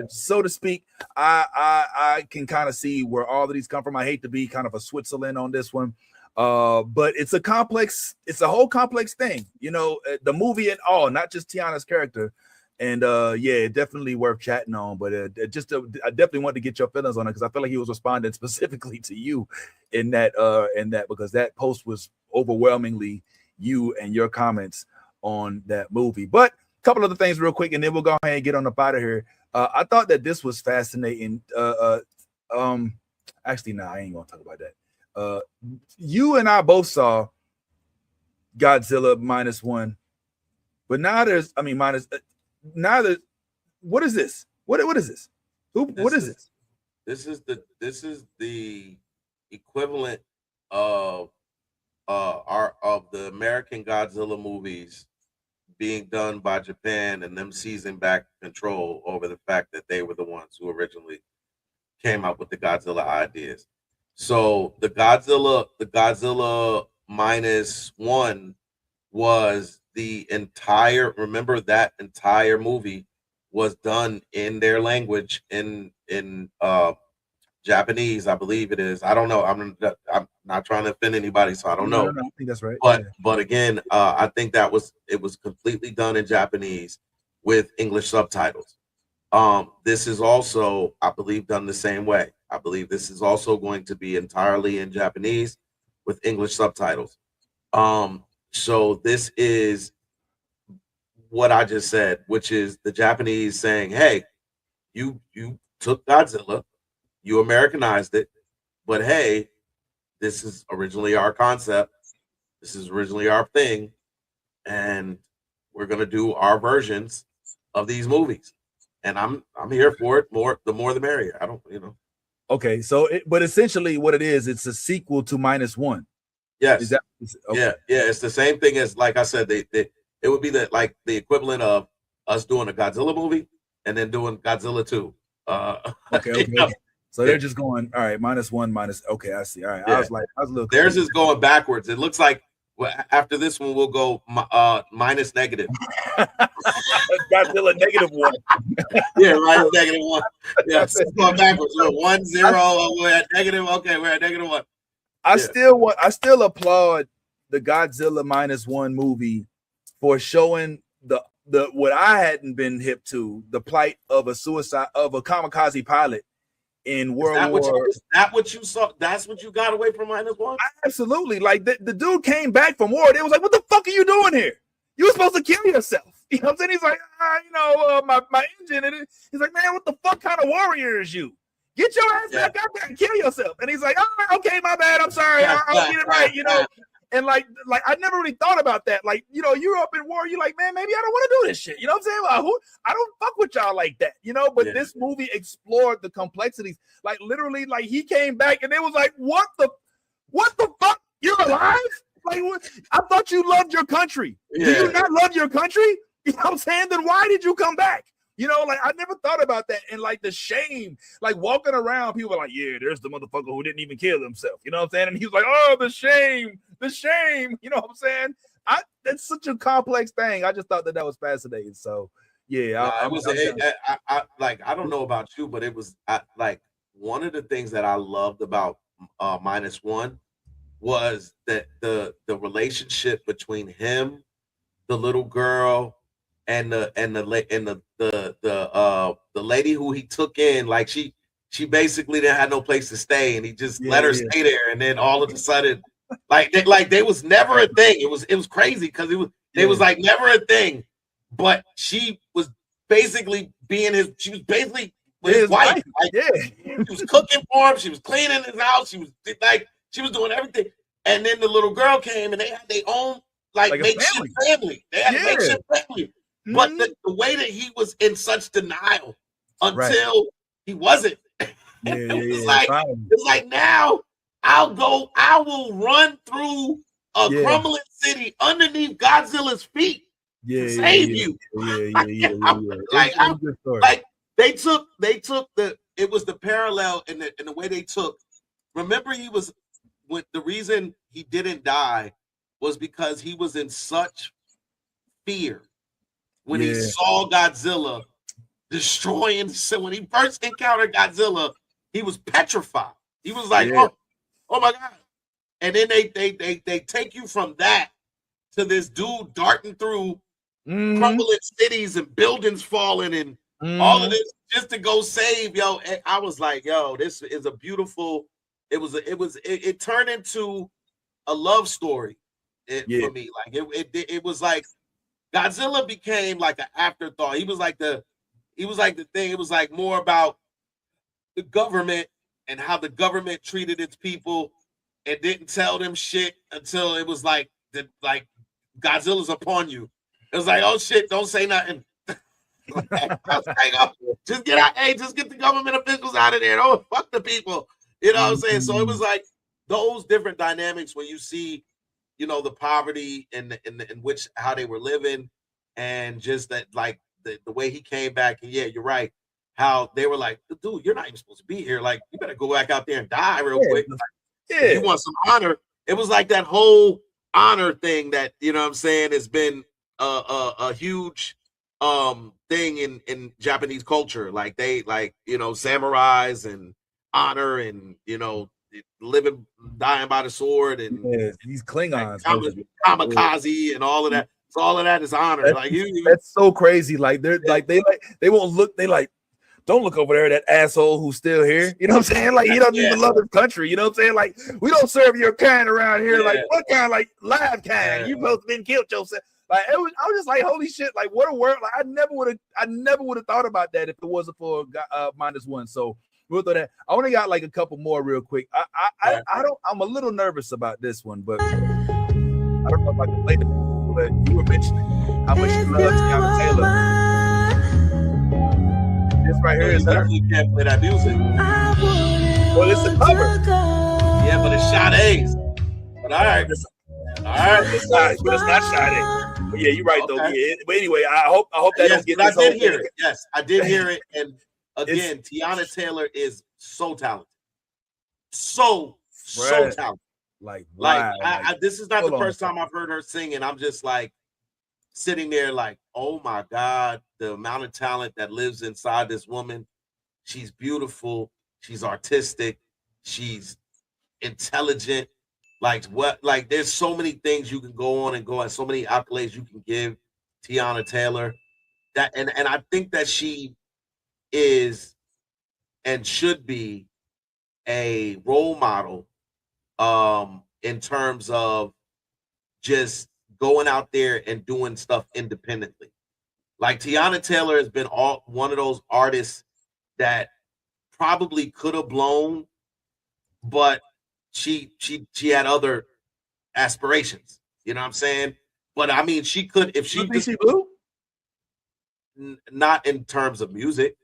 So to speak, I can kind of see where all of these come from. I hate to be kind of a Switzerland on this one, but it's a whole complex thing, you know, the movie and all, not just Tiana's character. And yeah, definitely worth chatting on. But I definitely want to get your feelings on it because I feel like he was responding specifically to you in that because that post was overwhelmingly you and your comments on that movie. But a couple of the things real quick, and then we'll go ahead and get on up out of here. I thought that this was fascinating. Actually, no, I ain't gonna talk about that. You and I both saw Godzilla -1, but now there's, now there's, what is this? What is this? What is this? This is the equivalent of the American Godzilla movies being done by Japan and them seizing back control over the fact that they were the ones who originally came up with the Godzilla ideas. So the Godzilla -1 was the entire, remember that entire movie was done in their language in Japanese, I believe it is. I don't know. I'm not trying to offend anybody, so I don't know. No, I think that's right. But again, I think it was completely done in Japanese with English subtitles. This is also, I believe, done the same way. I believe this is also going to be entirely in Japanese with English subtitles. So this is what I just said, which is the Japanese saying, hey, you took Godzilla, you Americanized it, but hey, this is originally our concept. This is originally our thing. And we're going to do our versions of these movies. And I'm here for it. The more the merrier. I don't, Okay, so but essentially what it is, it's a sequel to -1. Yes. Is that, okay. Yeah. It's the same thing as, like I said, it would be the equivalent of us doing a Godzilla movie and then doing Godzilla 2. Okay. So they're just going, all right, -1 okay, I see. All right. Yeah. I was a little theirs confused. is going backwards. It looks like after this one we'll go minus negative. Godzilla -1. Yeah, right. -1. Yeah, it's going backwards. We're 1, 0. We're at negative. Okay, we're at -1. I still applaud the Godzilla -1 movie for showing the what I hadn't been hip to, the plight of a kamikaze pilot in World War. Is that what you saw? That's what you got away from -1? Absolutely. Like the dude came back from war. They was like, what the fuck are you doing here? You were supposed to kill yourself. You know what I'm saying? He's like, my engine. And he's like, man, what the fuck kind of warrior is you? Get your ass back out there and kill yourself. And he's like, all right, okay, my bad. I'm sorry. I'll get it right, And like I never really thought about that. Like, you're up in war. You're like, man, maybe I don't want to do this shit. You know what I'm saying? I don't fuck with y'all like that, But this movie explored the complexities. Like literally, like he came back and it was like, what the fuck? You're alive? Like, what? I thought you loved your country. Yeah. Do you not love your country? You know what I'm saying? Then why did you come back? Like I never thought about that. And like the shame, like walking around, people are like, yeah, there's the motherfucker who didn't even kill himself. You know what I'm saying? And he was like, oh, the shame. You know what I'm saying? That's such a complex thing. I just thought that was fascinating. So yeah, I don't know about you, but it was like one of the things that I loved about -1 was that the relationship between him, the little girl, and the lady who he took in, like she basically didn't have no place to stay, and he just let her stay there, and then all of a sudden, like they was never a thing. It was crazy because it was like never a thing, but she was basically she was basically his wife. Like, she was cooking for him, she was cleaning his house, she was doing everything, and then the little girl came, and they had their own like makeshift family. They had a makeshift family. But the way that he was in such denial until he wasn't, it's like now I will run through a crumbling city underneath Godzilla's feet to save you. Like they took it was the parallel in the way they took. Remember, the reason he didn't die was because he was in such fear. When he saw Godzilla destroying, so when he first encountered Godzilla, he was petrified. He was like, oh my God. And then they take you from that to this dude darting through crumbling cities and buildings falling and all of this just to go save, yo. And I was like, yo, this is a beautiful. It turned into a love story for me. Like it was like Godzilla became like an afterthought. He was like the thing. It was like more about the government and how the government treated its people and didn't tell them shit until it was like Godzilla's upon you. It was like, oh shit, don't say nothing. Just get out. Hey, just get the government officials out of there. Don't fuck the people. You know what I'm saying? So it was like those different dynamics when you see, you know, the poverty and in which how they were living, and just that like the way he came back. And yeah, you're right. How they were like, dude, you're not even supposed to be here. Like, you better go back out there and die real quick. Like, if you want some honor. It was like that whole honor thing that, you know what I'm saying, has been a huge thing in Japanese culture. Like they you know, samurais and honor and, you know, dying by the sword and these Klingons, kamikaze and all of that. So all of that is honor. That's so crazy. Like they won't look. They like, don't look over there, that asshole who's still here. You know what I'm saying? Like, he doesn't even love his country. You know what I'm saying? Like, we don't serve your kind around here. Like, what kind? Like, live kind. You both been killed yourself. Like, I was just like, holy shit! Like, what a word! Like, I never would have thought about that if it wasn't for -1. So we'll throw that. I only got like a couple more real quick. I'm a little nervous about this one, but I don't know if I can play it. But you were mentioning how much you love Tiana Taylor. This right here is her. You can't play that music. Well, it's a cover. Yeah, but it's Sade's. But all right. It's not Sade. But yeah, you're right though. Yeah. But anyway, I hope that don't get. I did hear it. Yes, I did hear it. And again, Tiana Taylor is so talented. So talented. Like this is not the first time I've heard her sing, and I'm just like sitting there like, oh my God, the amount of talent that lives inside this woman. She's beautiful. She's artistic. She's intelligent. Like there's so many things you can go on and go on, so many accolades you can give Tiana Taylor. That and I think that she is and should be a role model in terms of just going out there and doing stuff independently. Like Tiana Taylor has been one of those artists that probably could have blown, but she had other aspirations. You know what I'm saying? But I mean, she could if she think she blew. Not in terms of music.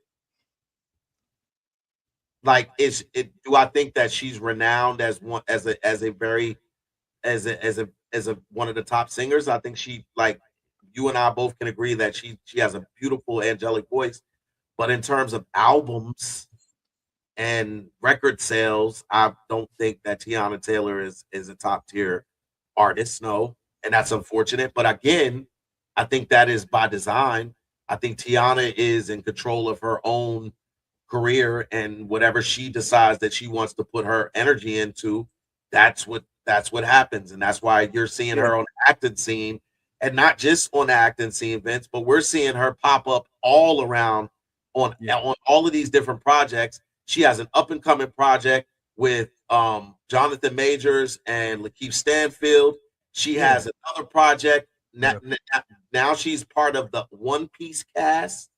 Like, do I think that she's renowned as one as a one of the top singers? I think she, like you and I both can agree that she has a beautiful angelic voice. But in terms of albums and record sales, I don't think that Tiana Taylor is a top tier artist. No, and that's unfortunate. But again, I think that is by design. I think Tiana is in control of her own career, and whatever she decides that she wants to put her energy into, that's what happens. And that's why you're seeing her on the acting scene, and not just on the acting scene, Vince, but we're seeing her pop up all around on all of these different projects. She has an up and coming project with Jonathan Majors and Lakeith Stanfield. She has another project. Now she's part of the One Piece cast.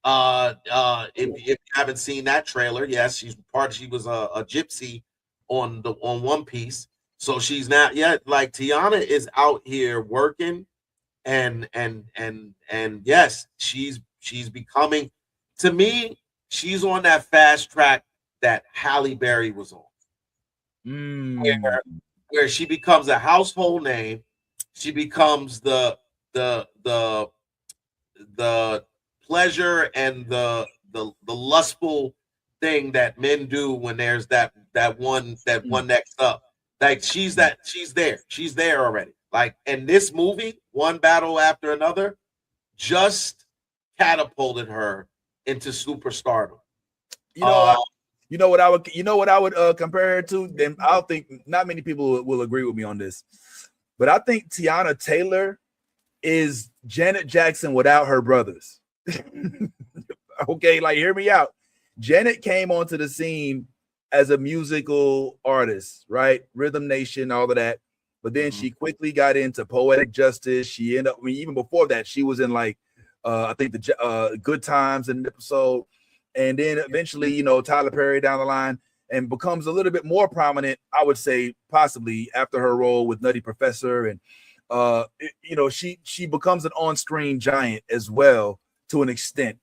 If you haven't seen that trailer, yes, she was a gypsy on One Piece. So she's not yet, like, Tiana is out here working, and yes, she's becoming, to me, she's on that fast track that Halle Berry was on, where she becomes a household name. She becomes the pleasure and the lustful thing that men do when there's that one next up. Like, she's there already. Like, and this movie, one battle after another, just catapulted her into superstardom. You know what I would compare her to? Then I don't think not many people will agree with me on this, but I think Tiana Taylor is Janet Jackson without her brothers. Okay, like hear me out. Janet came onto the scene as a musical artist, right? Rhythm Nation, all of that. But then she quickly got into Poetic Justice. She ended up, I mean, even before that, she was in like I think the Good Times in an episode. And then eventually, you know, Tyler Perry down the line, and becomes a little bit more prominent, I would say, possibly after her role with Nutty Professor. And you know, she becomes an on-screen giant as well to an extent.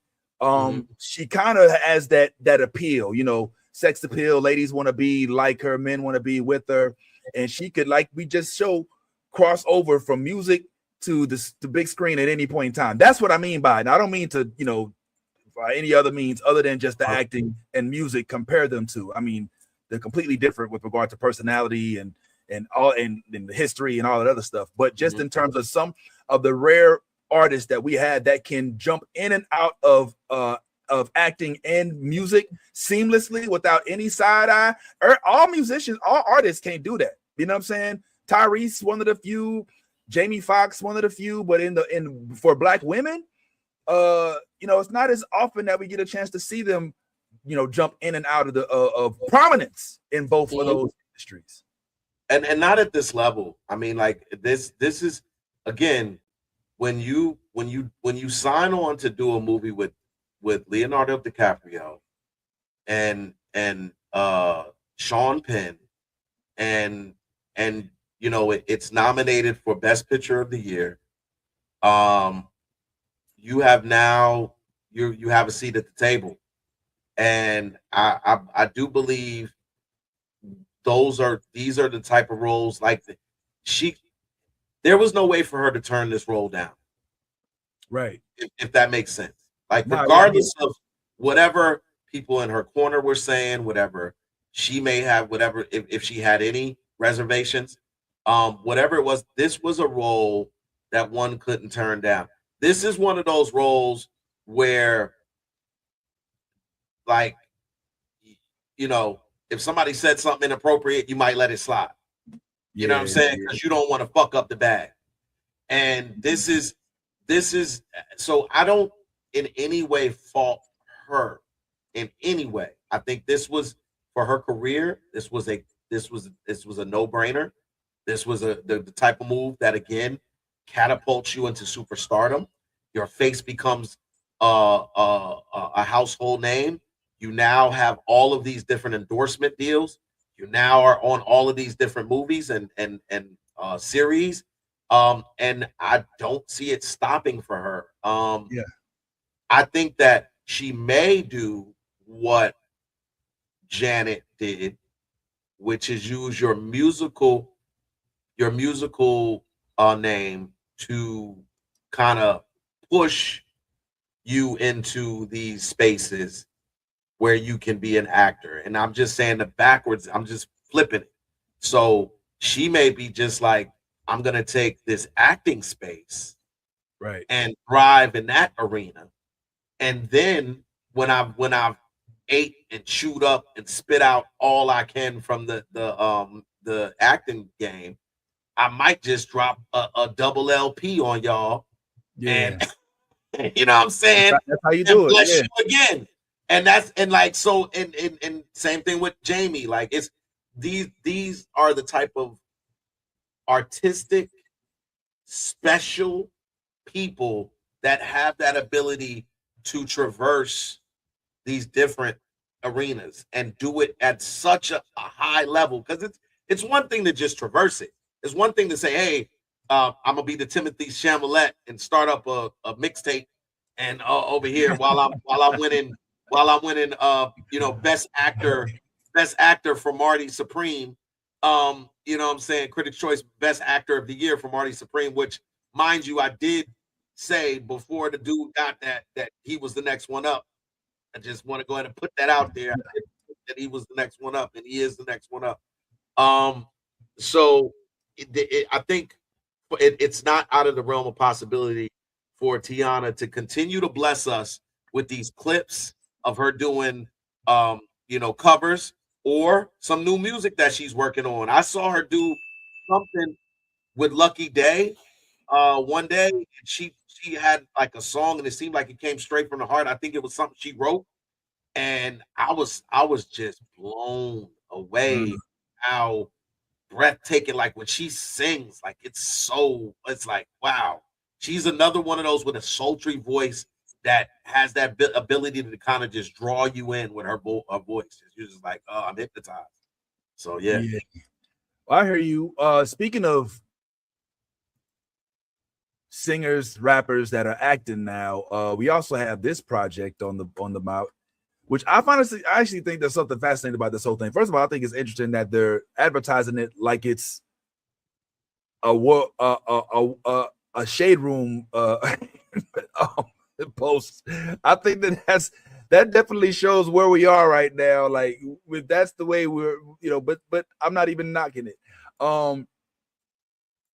She kind of has that appeal, you know, sex appeal. Ladies want to be like her, men want to be with her, and she could, like we just show, cross over from music to the big screen at any point in time. That's what I mean by it. And I don't mean to, you know, by any other means other than just the acting and music compare them to. I mean, they're completely different with regard to personality and all and the history and all that other stuff. But just in terms of some of the rare artists that we had that can jump in and out of acting and music seamlessly without any side eye. All musicians, all artists can't do that. You know what I'm saying? Tyrese, one of the few. Jamie Foxx, one of the few. But for Black women, you know, it's not as often that we get a chance to see them, you know, jump in and out of the of prominence in both of those industries. And not at this level. I mean, like this is, again, when you sign on to do a movie with Leonardo DiCaprio and Sean Penn, and you know, it's nominated for Best Picture of the Year. You have now you have a seat at the table, and I do believe these are the type of roles like there was no way for her to turn this role down, right? If that makes sense. Like, regardless of whatever people in her corner were saying, whatever she may have, whatever if she had any reservations, whatever it was, this was a role that one couldn't turn down. This is one of those roles where, like, you know, if somebody said something inappropriate, you might let it slide. You know what I'm saying? Because you don't want to fuck up the bag. And this is so I don't in any way fault her in any way. I think this was, for her career, this was a no-brainer. This was the type of move that, again, catapults you into superstardom. Your face becomes a household name. You now have all of these different endorsement deals. You now are on all of these different movies and series. And I don't see it stopping for her. I think that she may do what Janet did, which is use your musical name to kind of push you into these spaces where you can be an actor. And I'm just saying the backwards, I'm just flipping it. So she may be just like, I'm going to take this acting space, right, and thrive in that arena. And then when I've ate and chewed up and spit out all I can from the acting game, I might just drop a double LP on y'all. And you know what I'm saying? That's how you do it. Bless you again. And same thing with Jamie. Like, it's these are the type of artistic, special people that have that ability to traverse these different arenas and do it at such a high level. Because it's one thing to just traverse it. It's one thing to say, hey, I'm gonna be the Timothy Chalamet and start up a mixtape and over here while I'm winning you know, best actor for Marty Supreme. You know what I'm saying? Critics' Choice Best Actor of the Year for Marty Supreme, which, mind you, I did say before the dude got that he was the next one up. I just want to go ahead and put that out there, that he was the next one up, and he is the next one up. So I think it's not out of the realm of possibility for Tiana to continue to bless us with these clips of her doing, you know, covers or some new music that she's working on. I saw her do something with Lucky Day one day she had like a song and it seemed like it came straight from the heart. I think it was something she wrote, and I was just blown away how breathtaking. Like when she sings, like it's like wow. She's another one of those with a sultry voice that has that ability to kind of just draw you in with her voice. You're just like, oh, I'm hypnotized. So yeah. Well, I hear you. Speaking of singers, rappers that are acting now, we also have this project on the mouth, which I actually think there's something fascinating about this whole thing. First of all, I think it's interesting that they're advertising it like it's a shade room post. I think that definitely shows where we are right now. Like if that's the way we're, but I'm not even knocking it.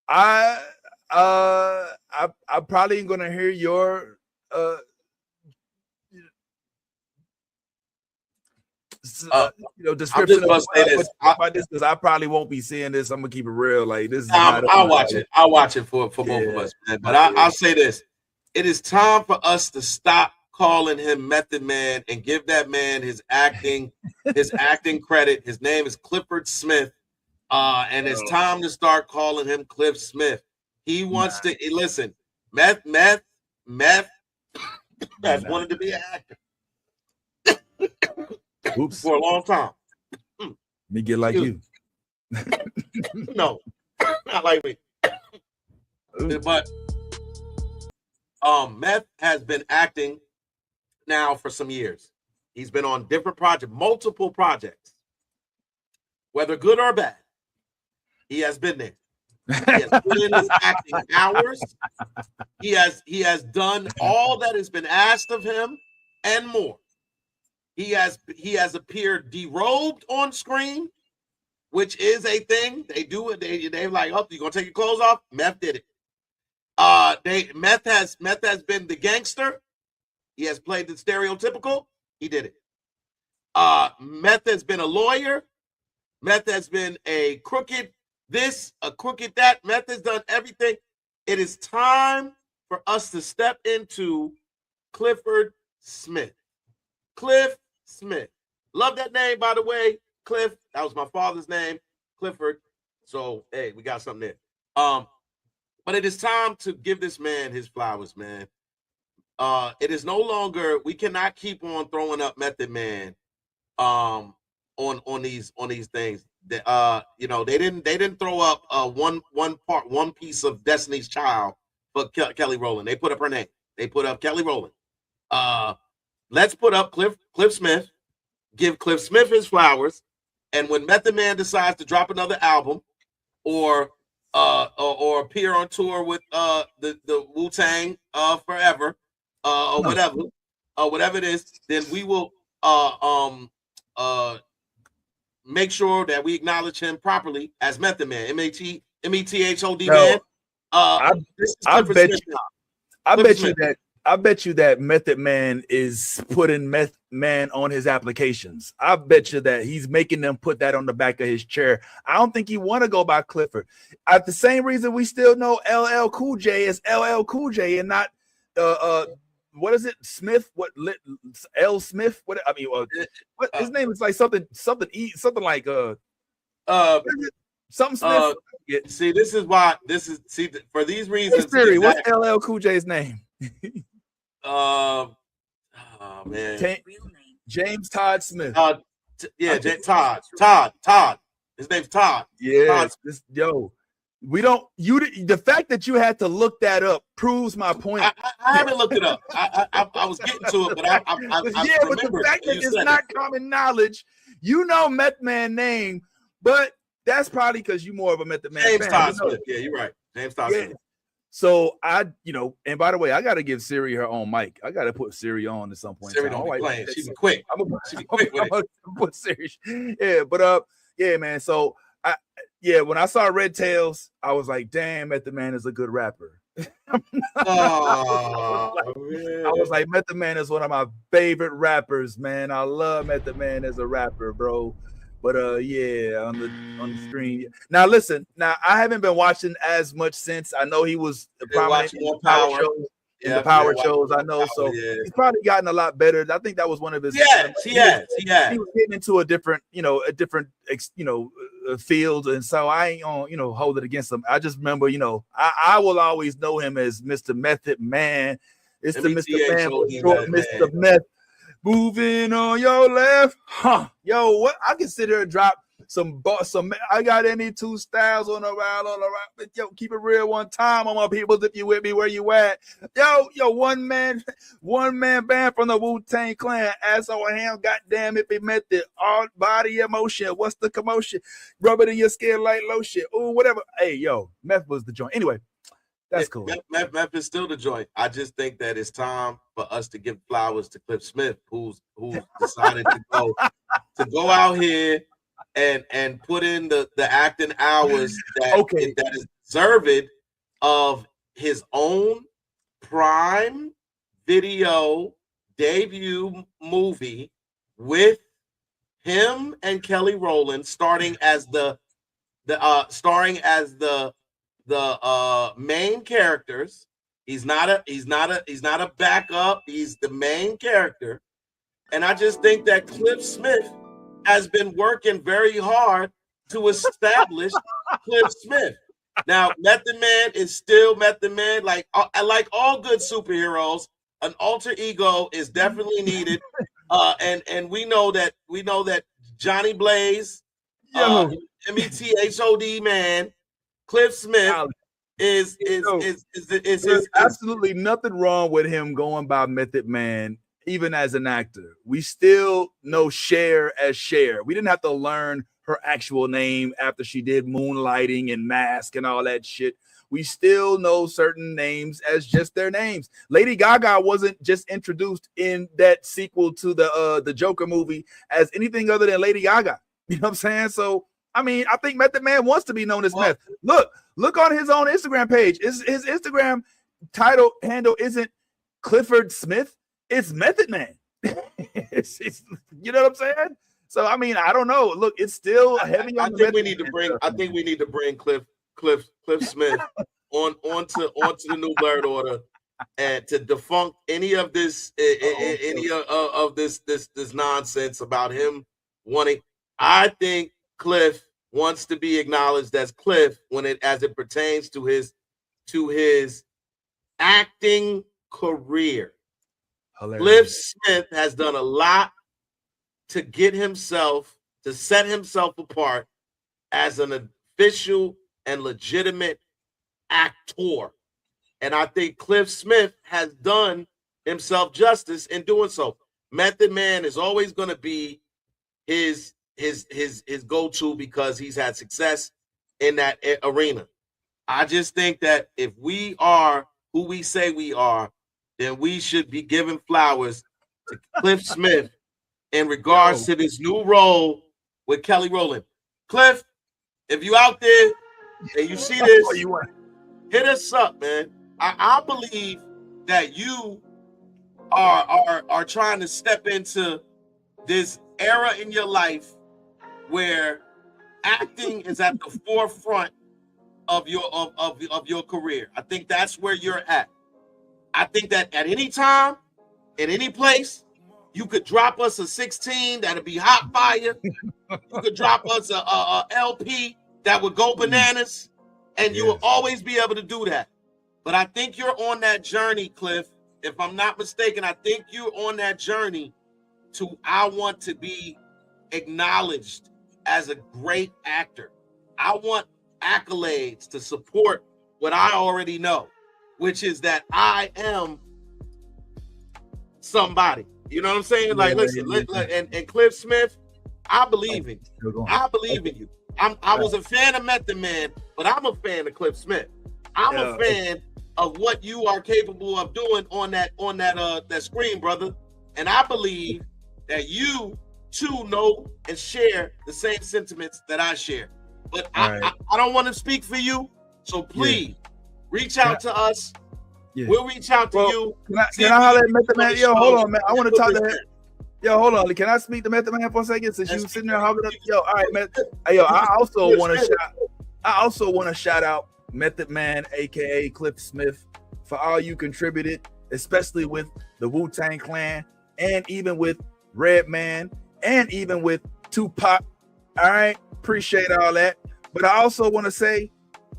I probably ain't gonna hear your description about this because I probably won't be seeing this. I'm gonna keep it real. Like this is I'll watch it. I'll watch it for both of us, man. But I'll say this: it is time for us to stop calling him Method Man and give that man his acting credit. His name is Clifford Smith, and it's time to start calling him Cliff Smith. He wants to listen. Meth has wanted to be an actor. Oops. For a long time. Me get like you. No, not like me. But Meth has been acting now for some years. He's been on different projects, multiple projects, whether good or bad. He has been there. He has put in his acting hours. He has done all that has been asked of him and more. He has appeared derobed on screen, which is a thing. They do it. They're like, oh, you gonna take your clothes off? Meth did it. Meth has been the gangster. He has played the stereotypical. He did it. Meth has been a lawyer. Meth has been a crooked this, a crooked that. Meth has done everything. It is time for us to step into Clifford Smith. Cliff Smith. Love that name, by the way. Cliff. That was my father's name, Clifford. So, hey, we got something there. But it is time to give this man his flowers, man. It is no longer, we cannot keep on throwing up Method Man on these things. They didn't throw up one piece of Destiny's Child for Kelly Rowland. They put up her name. They put up Kelly Rowland. Let's put up Cliff Smith, give Cliff Smith his flowers, and when Method Man decides to drop another album or appear on tour with the Wu-Tang Forever or whatever it is, then we will make sure that we acknowledge him properly as Method Man, M-E-T-H-O-D man. I bet you that Method Man is putting Meth Man on his applications. I bet you that he's making them put that on the back of his chair. I don't think he want to go by Clifford. At the same reason we still know LL Cool J is LL Cool J and not what is it? Smith? What L Smith? What I mean? What his name is like something like something Smith. See, this is for these reasons. Siri, what's LL Cool J's name? Oh man, James Todd Smith. Todd. His name's Todd. Yeah, we don't. The fact that you had to look that up proves my point. I haven't looked it up. I was getting to it, but I but the fact that it's not common knowledge, Meth Man name, but that's probably because you're more of a Method Man James fan. Todd Smith. Yeah, you're right. James Todd Smith. So and by the way, I got to give Siri her own mic. I got to put Siri on at some point. Siri don't be playing. She's quick. I'm gonna put Siri. Yeah, but yeah, man. So when I saw Red Tails, I was like, damn, Method Man is a good rapper. I was like, Method Man is one of my favorite rappers, man. I love Method Man as a rapper, bro. But yeah, on the screen. Now listen, I haven't been watching as much since. I know he was prominent in the Power shows. In the Power shows, I know. So he's probably gotten a lot better. I think that was one of his. He has. He was getting into a different field, and so I ain't gonna hold it against him. I just remember, I will always know him as Mr. Method Man. It's the Mr. Man, short Mr. Meth. Moving on your left, yo, what I consider drop some. I got any 2 styles on the round, but yo, keep it real one time on my peoples. If you with me, where you at? Yo, one man band from the Wu-Tang Clan. Ass on him, goddamn if he meant it. All body emotion. What's the commotion? Rub it in your skin like lotion. Ooh, whatever. Hey, yo, meth was the joint. Anyway. That's cool. Meth is still the joint. I just think that it's time for us to give flowers to Cliff Smith, who's decided to go out here and put in the acting hours that is deserved of his own Prime Video debut movie with him and Kelly Rowland starring as the main characters. He's not a backup. He's the main character. And I just think that Cliff Smith has been working very hard to establish Cliff Smith. Now, Method Man is still Method Man. Like all good superheroes, an alter ego is definitely needed. And we know that Johnny Blaze, METHOD man, Cliff Smith is absolutely nothing wrong with him going by Method Man, even as an actor. We still know Cher as Cher. We didn't have to learn her actual name after she did Moonlighting and Mask and all that shit. We still know certain names as just their names. Lady Gaga wasn't just introduced in that sequel to the Joker movie as anything other than Lady Gaga. You know what I'm saying? So I mean, I think Method Man wants to be known as Meth. Look on his own Instagram page. His Instagram handle isn't Clifford Smith. It's Method Man. it's, you know what I'm saying? So I mean, I don't know. Look, it's still heavy on. I think we need to bring Cliff Smith onto the new Bird Order and to defunct any of this this nonsense about him wanting. I think Cliff wants to be acknowledged as Cliff as it pertains to his acting career. Hilarious. Cliff Smith has done a lot to set himself apart as an official and legitimate actor. And I think Cliff Smith has done himself justice in doing so. Method Man is always going to be his go-to because he's had success in that arena. I just think that if we are who we say we are, then we should be giving flowers to Cliff Smith in regards to this new role with Kelly Rowland. Cliff, if you out there and you see this, hit us up, man. I believe that you are trying to step into this era in your life where acting is at the forefront of your career. I think that's where you're at. I think that at any time, in any place, you could drop us a 16 that'd be hot fire. You could drop us a LP that would go bananas, and you will always be able to do that. But I think you're on that journey, Cliff. If I'm not mistaken, I think you're on that journey to I want to be acknowledged as a great actor. I want accolades to support what I already know, which is that I am somebody. You know what I'm saying? Like, listen, and Cliff Smith, I believe in you. I believe in you. I was a fan of Method Man, but I'm a fan of Cliff Smith. I'm a fan of what you are capable of doing on that screen, brother. And I believe that you too know and share the same sentiments that I share. But I don't want to speak for you, so please reach out to us. We'll reach out to you. Can I holler at Method Man? Yo, hold on, man. I want to talk to him. Yo, hold on. Can I speak to Method Man for a second? Since you sitting there hogging up. Yo, all right, man. Hey, yo, I also want to shout out Method Man, aka Cliff Smith, for all you contributed, especially with the Wu-Tang Clan, and even with Redman, and even with Tupac. All right, appreciate all that. But I also want to say,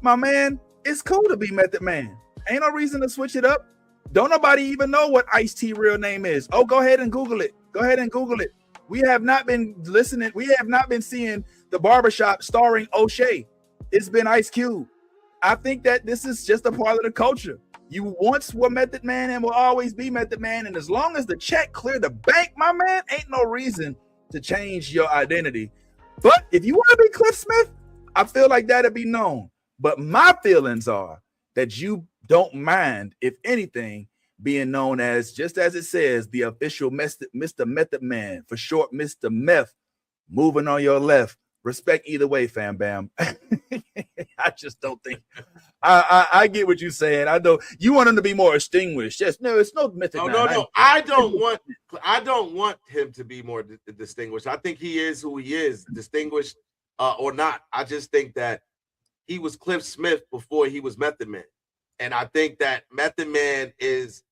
my man, it's cool to be Method Man. Ain't no reason to switch it up. Don't nobody even know what Ice-T real name is. Oh, go ahead and Google it. Go ahead and Google it. We have not been listening. We have not been seeing The Barbershop starring O'Shea. It's been Ice Cube. I think that this is just a part of the culture. You once were Method Man and will always be Method Man. And as long as the check clear the bank, my man, ain't no reason to change your identity. But if you want to be Cliff Smith, I feel like that'd be known. But my feelings are that you don't mind, if anything, being known as, just as it says, the official Mr. Method Man, for short, Mr. Meth, moving on your left. Respect either way, fam bam. I just don't think I get what you're saying. I know you want him to be more distinguished. Yes, no, it's no Method Man. No. I don't want him to be more distinguished. I think he is who he is, distinguished or not. I just think that he was Cliff Smith before he was Method Man. And I think that Method Man is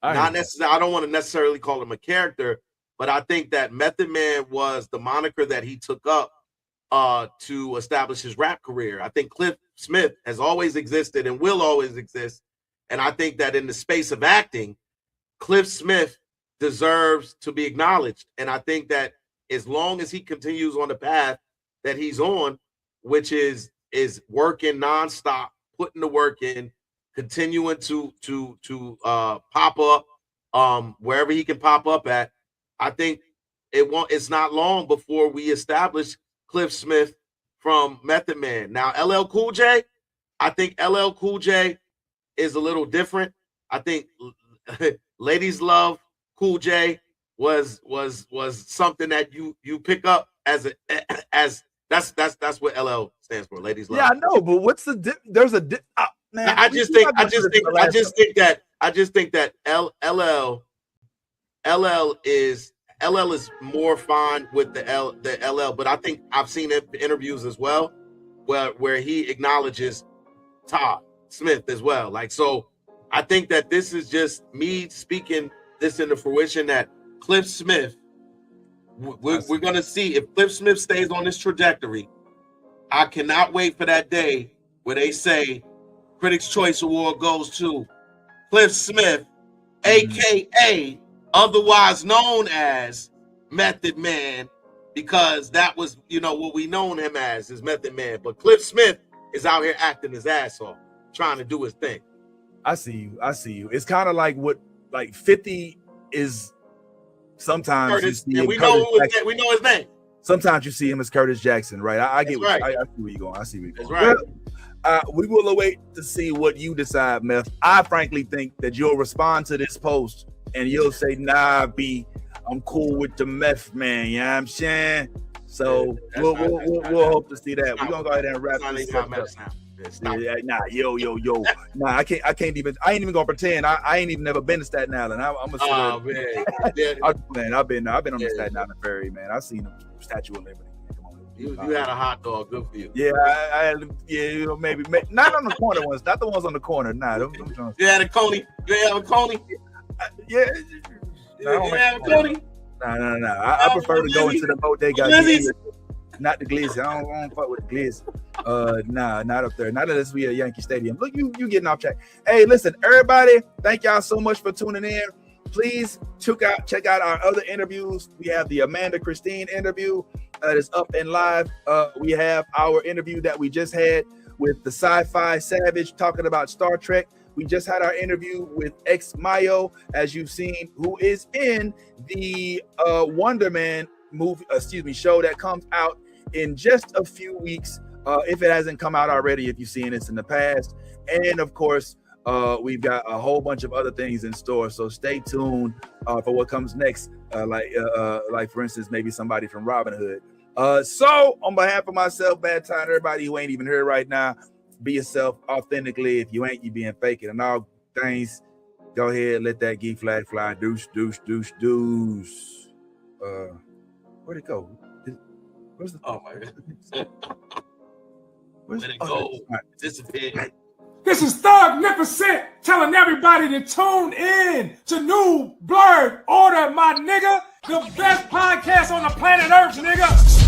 not necessarily, I don't want to necessarily call him a character, but I think that Method Man was the moniker that he took up to establish his rap career. I think Cliff Smith has always existed and will always exist. And I think that in the space of acting, Cliff Smith deserves to be acknowledged. And I think that as long as he continues on the path that he's on, which is working nonstop, putting the work in, continuing to pop up wherever he can pop up at, I think it's not long before we establish Cliff Smith from Method Man. Now, LL Cool J, I think LL Cool J is a little different. I think Ladies Love Cool J was something that you pick up as that's what LL stands for. Ladies Love. Yeah, I know, but what's the there's a man. I just think that LL is more fine with the LL, but I think I've seen interviews as well where he acknowledges Todd Smith as well. Like, so I think that this is just me speaking this into fruition that Cliff Smith, we're going to see if Cliff Smith stays on this trajectory. I cannot wait for that day where they say Critics' Choice Award goes to Cliff Smith, aka otherwise known as Method Man, because that was, what we known him as is Method Man. But Cliff Smith is out here acting his ass off, trying to do his thing. I see you. It's kind of like what 50 is sometimes. Curtis, and we know his name. Sometimes you see him as Curtis Jackson, right? I get what I see where you're going. I see where you're going. That's right. We will await to see what you decide, Meth. I frankly think that you'll respond to this post and you'll say, nah, B, I'm cool with the Meth Man, you know what I'm saying? So we'll hope to see that. We're gonna go ahead and wrap this up. Yeah, nah, yo. Nah, I ain't even gonna pretend. I ain't even never been to Staten Island. I'm a man. I've been on the Staten Island ferry, man. I've seen the Statue of Liberty. You had a hot dog, good for you. Yeah, I had, maybe not on the corner ones, not the ones on the corner. Nah, them you had a Coney. You have a Coney. Yeah. You have a Coney. Nah. I prefer to go into the bodega. Not the Glizzy. I don't fuck with the Glizzy. Nah, not up there. Not unless we at Yankee Stadium. Look, you getting off track. Hey, listen, everybody, thank y'all so much for tuning in. Please check out our other interviews. We have the Amanda Christine interview that is up and live. We have our interview that we just had with the Sci-Fi Savage talking about Star Trek. We just had our interview with Ex Mayo, as you've seen, who is in the Wonder Man show that comes out in just a few weeks, if it hasn't come out already, if you've seen this in the past. And of course, we've got a whole bunch of other things in store, so stay tuned for what comes next, like for instance, maybe somebody from Robin Hood. So on behalf of myself, Bad Time, everybody who ain't even here right now, be yourself authentically. If you ain't, you being faking and all things. Go ahead, let that geek flag fly. Deuce. Where'd it go? Where's the? Oh my God. Where's Where'd it go? Disappeared. This is Thugnificent telling everybody to tune in to New Blurred Order, my nigga. The best podcast on the planet Earth, nigga.